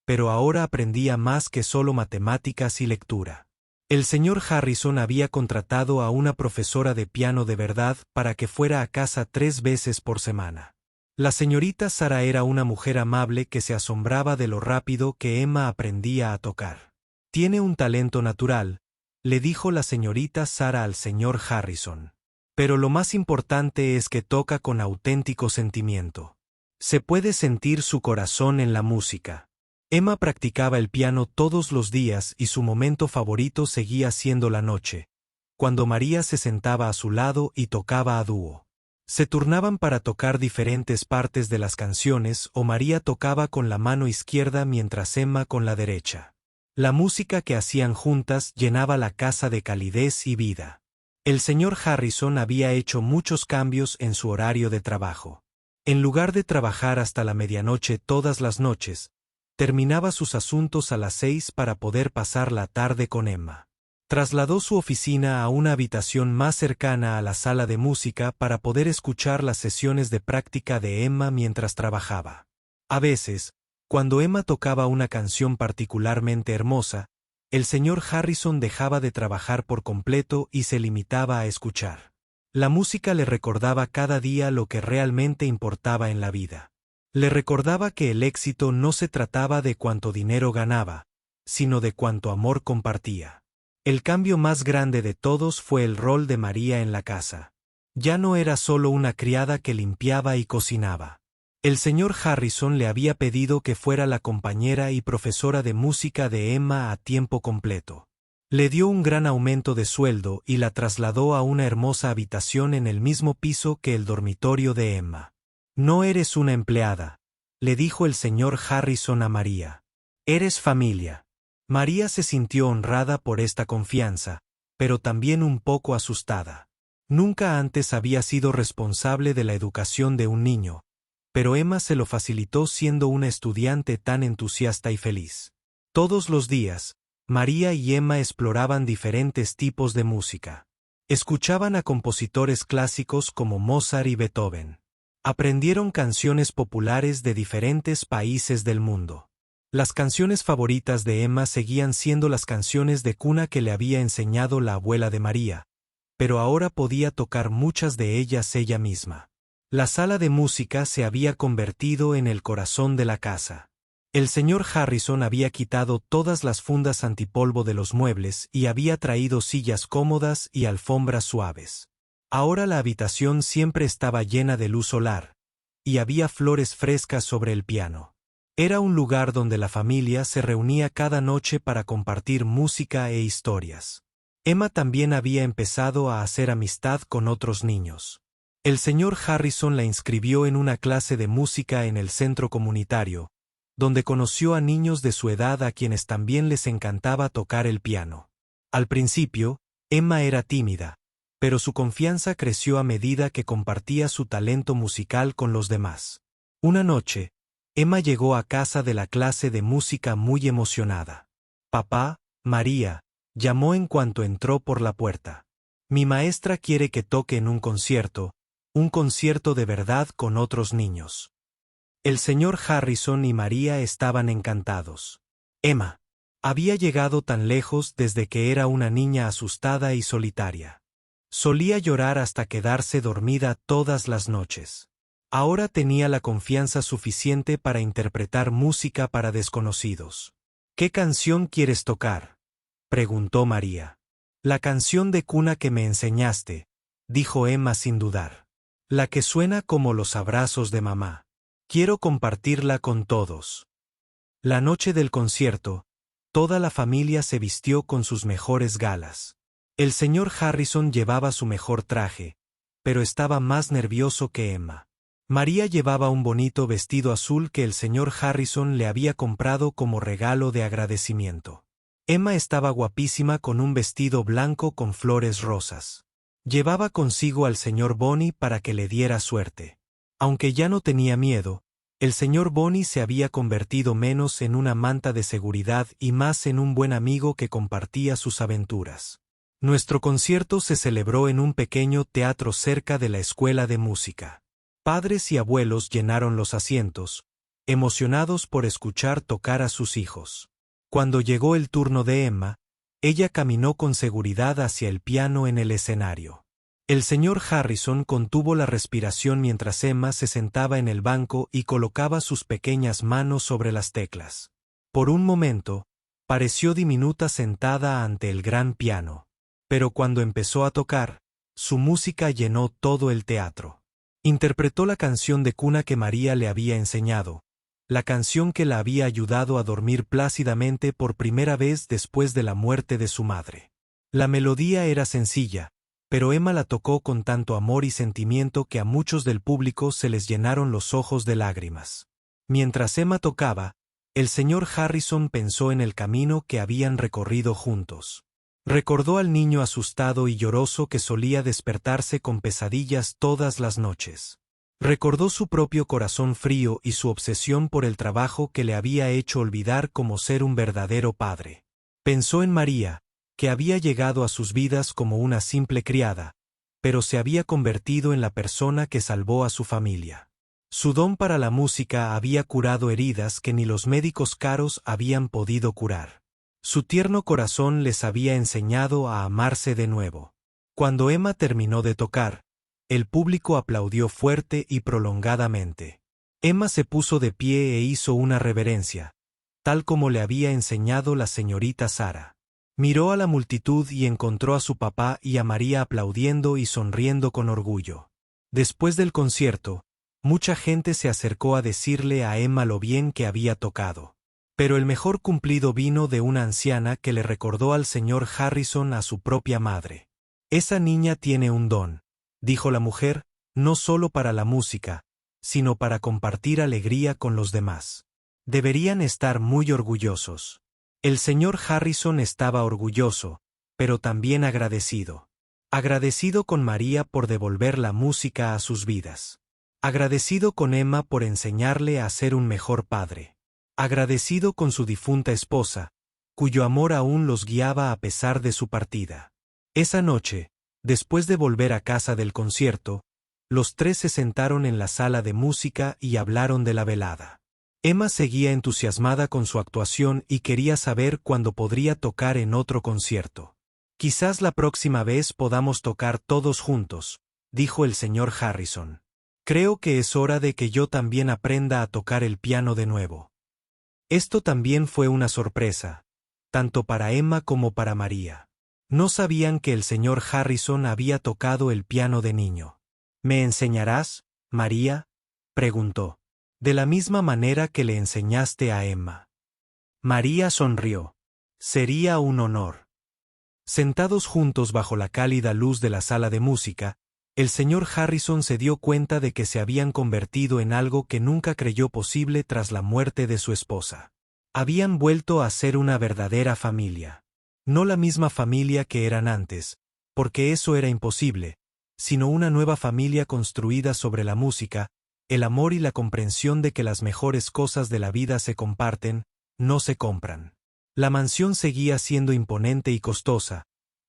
pero ahora aprendía más que solo matemáticas y lectura. El señor Harrison había contratado a una profesora de piano de verdad para que fuera a casa 3 veces por semana. La señorita Sara era una mujer amable que se asombraba de lo rápido que Emma aprendía a tocar. «Tiene un talento natural», le dijo la señorita Sara al señor Harrison. «Pero lo más importante es que toca con auténtico sentimiento. Se puede sentir su corazón en la música». Emma practicaba el piano todos los días y su momento favorito seguía siendo la noche, cuando María se sentaba a su lado y tocaba a dúo. Se turnaban para tocar diferentes partes de las canciones o María tocaba con la mano izquierda mientras Emma con la derecha. La música que hacían juntas llenaba la casa de calidez y vida. El señor Harrison había hecho muchos cambios en su horario de trabajo. En lugar de trabajar hasta la medianoche todas las noches, terminaba sus asuntos a las 6 para poder pasar la tarde con Emma. Trasladó su oficina a una habitación más cercana a la sala de música para poder escuchar las sesiones de práctica de Emma mientras trabajaba. A veces, cuando Emma tocaba una canción particularmente hermosa, el señor Harrison dejaba de trabajar por completo y se limitaba a escuchar. La música le recordaba cada día lo que realmente importaba en la vida. Le recordaba que el éxito no se trataba de cuánto dinero ganaba, sino de cuánto amor compartía. El cambio más grande de todos fue el rol de María en la casa. Ya no era solo una criada que limpiaba y cocinaba. El señor Harrison le había pedido que fuera la compañera y profesora de música de Emma a tiempo completo. Le dio un gran aumento de sueldo y la trasladó a una hermosa habitación en el mismo piso que el dormitorio de Emma. «No eres una empleada», le dijo el señor Harrison a María. «Eres familia». María se sintió honrada por esta confianza, pero también un poco asustada. Nunca antes había sido responsable de la educación de un niño, pero Emma se lo facilitó siendo una estudiante tan entusiasta y feliz. Todos los días, María y Emma exploraban diferentes tipos de música. Escuchaban a compositores clásicos como Mozart y Beethoven. Aprendieron canciones populares de diferentes países del mundo. Las canciones favoritas de Emma seguían siendo las canciones de cuna que le había enseñado la abuela de María, pero ahora podía tocar muchas de ellas ella misma. La sala de música se había convertido en el corazón de la casa. El señor Harrison había quitado todas las fundas antipolvo de los muebles y había traído sillas cómodas y alfombras suaves. Ahora la habitación siempre estaba llena de luz solar, y había flores frescas sobre el piano. Era un lugar donde la familia se reunía cada noche para compartir música e historias. Emma también había empezado a hacer amistad con otros niños. El señor Harrison la inscribió en una clase de música en el centro comunitario, donde conoció a niños de su edad a quienes también les encantaba tocar el piano. Al principio, Emma era tímida, pero su confianza creció a medida que compartía su talento musical con los demás. Una noche, Emma llegó a casa de la clase de música muy emocionada. «Papá, María», llamó en cuanto entró por la puerta. Mi maestra quiere que toque en un concierto de verdad con otros niños. El señor Harrison y María estaban encantados. Emma había llegado tan lejos desde que era una niña asustada y solitaria. Solía llorar hasta quedarse dormida todas las noches. Ahora tenía la confianza suficiente para interpretar música para desconocidos. ¿Qué canción quieres tocar?, preguntó María. La canción de cuna que me enseñaste, dijo Emma sin dudar. La que suena como los abrazos de mamá. Quiero compartirla con todos. La noche del concierto, toda la familia se vistió con sus mejores galas. El señor Harrison llevaba su mejor traje, pero estaba más nervioso que Emma. María llevaba un bonito vestido azul que el señor Harrison le había comprado como regalo de agradecimiento. Emma estaba guapísima con un vestido blanco con flores rosas. Llevaba consigo al señor Bonney para que le diera suerte. Aunque ya no tenía miedo, el señor Bonney se había convertido menos en una manta de seguridad y más en un buen amigo que compartía sus aventuras. Nuestro concierto se celebró en un pequeño teatro cerca de la escuela de música. Padres y abuelos llenaron los asientos, emocionados por escuchar tocar a sus hijos. Cuando llegó el turno de Emma, ella caminó con seguridad hacia el piano en el escenario. El señor Harrison contuvo la respiración mientras Emma se sentaba en el banco y colocaba sus pequeñas manos sobre las teclas. Por un momento, pareció diminuta sentada ante el gran piano. Pero cuando empezó a tocar, su música llenó todo el teatro. Interpretó la canción de cuna que María le había enseñado, la canción que la había ayudado a dormir plácidamente por primera vez después de la muerte de su madre. La melodía era sencilla, pero Emma la tocó con tanto amor y sentimiento que a muchos del público se les llenaron los ojos de lágrimas. Mientras Emma tocaba, el señor Harrison pensó en el camino que habían recorrido juntos. Recordó al niño asustado y lloroso que solía despertarse con pesadillas todas las noches. Recordó su propio corazón frío y su obsesión por el trabajo que le había hecho olvidar cómo ser un verdadero padre. Pensó en María, que había llegado a sus vidas como una simple criada, pero se había convertido en la persona que salvó a su familia. Su don para la música había curado heridas que ni los médicos caros habían podido curar. Su tierno corazón les había enseñado a amarse de nuevo. Cuando Emma terminó de tocar, el público aplaudió fuerte y prolongadamente. Emma se puso de pie e hizo una reverencia, tal como le había enseñado la señorita Sara. Miró a la multitud y encontró a su papá y a María aplaudiendo y sonriendo con orgullo. Después del concierto, mucha gente se acercó a decirle a Emma lo bien que había tocado. Pero el mejor cumplido vino de una anciana que le recordó al señor Harrison a su propia madre. Esa niña tiene un don, dijo la mujer, no solo para la música, sino para compartir alegría con los demás. Deberían estar muy orgullosos. El señor Harrison estaba orgulloso, pero también agradecido. Agradecido con María por devolver la música a sus vidas. Agradecido con Emma por enseñarle a ser un mejor padre. Agradecido con su difunta esposa, cuyo amor aún los guiaba a pesar de su partida. Esa noche, después de volver a casa del concierto, los tres se sentaron en la sala de música y hablaron de la velada. Emma seguía entusiasmada con su actuación y quería saber cuándo podría tocar en otro concierto. Quizás la próxima vez podamos tocar todos juntos, dijo el señor Harrison. Creo que es hora de que yo también aprenda a tocar el piano de nuevo. Esto también fue una sorpresa, tanto para Emma como para María. No sabían que el señor Harrison había tocado el piano de niño. ¿Me enseñarás, María?, preguntó. De la misma manera que le enseñaste a Emma. María sonrió. Sería un honor. Sentados juntos bajo la cálida luz de la sala de música, el señor Harrison se dio cuenta de que se habían convertido en algo que nunca creyó posible tras la muerte de su esposa. Habían vuelto a ser una verdadera familia. No la misma familia que eran antes, porque eso era imposible, sino una nueva familia construida sobre la música, el amor y la comprensión de que las mejores cosas de la vida se comparten, no se compran. La mansión seguía siendo imponente y costosa,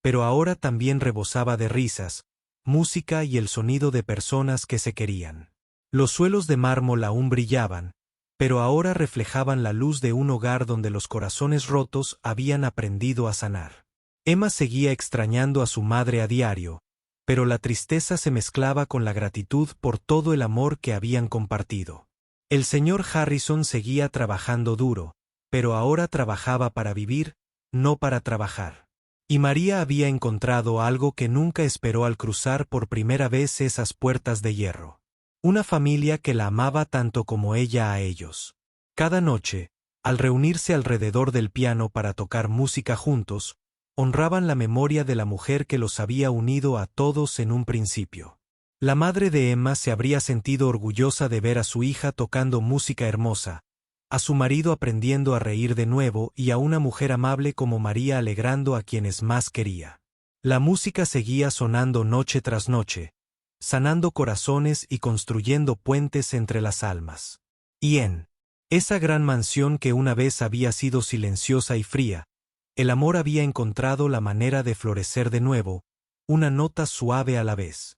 pero ahora también rebosaba de risas, música y el sonido de personas que se querían. Los suelos de mármol aún brillaban, pero ahora reflejaban la luz de un hogar donde los corazones rotos habían aprendido a sanar. Emma seguía extrañando a su madre a diario, pero la tristeza se mezclaba con la gratitud por todo el amor que habían compartido. El señor Harrison seguía trabajando duro, pero ahora trabajaba para vivir, no para trabajar. Y María había encontrado algo que nunca esperó al cruzar por primera vez esas puertas de hierro. Una familia que la amaba tanto como ella a ellos. Cada noche, al reunirse alrededor del piano para tocar música juntos, honraban la memoria de la mujer que los había unido a todos en un principio. La madre de Emma se habría sentido orgullosa de ver a su hija tocando música hermosa, a su marido aprendiendo a reír de nuevo y a una mujer amable como María alegrando a quienes más quería. La música seguía sonando noche tras noche, sanando corazones y construyendo puentes entre las almas. Y en esa gran mansión que una vez había sido silenciosa y fría, el amor había encontrado la manera de florecer de nuevo, una nota suave a la vez.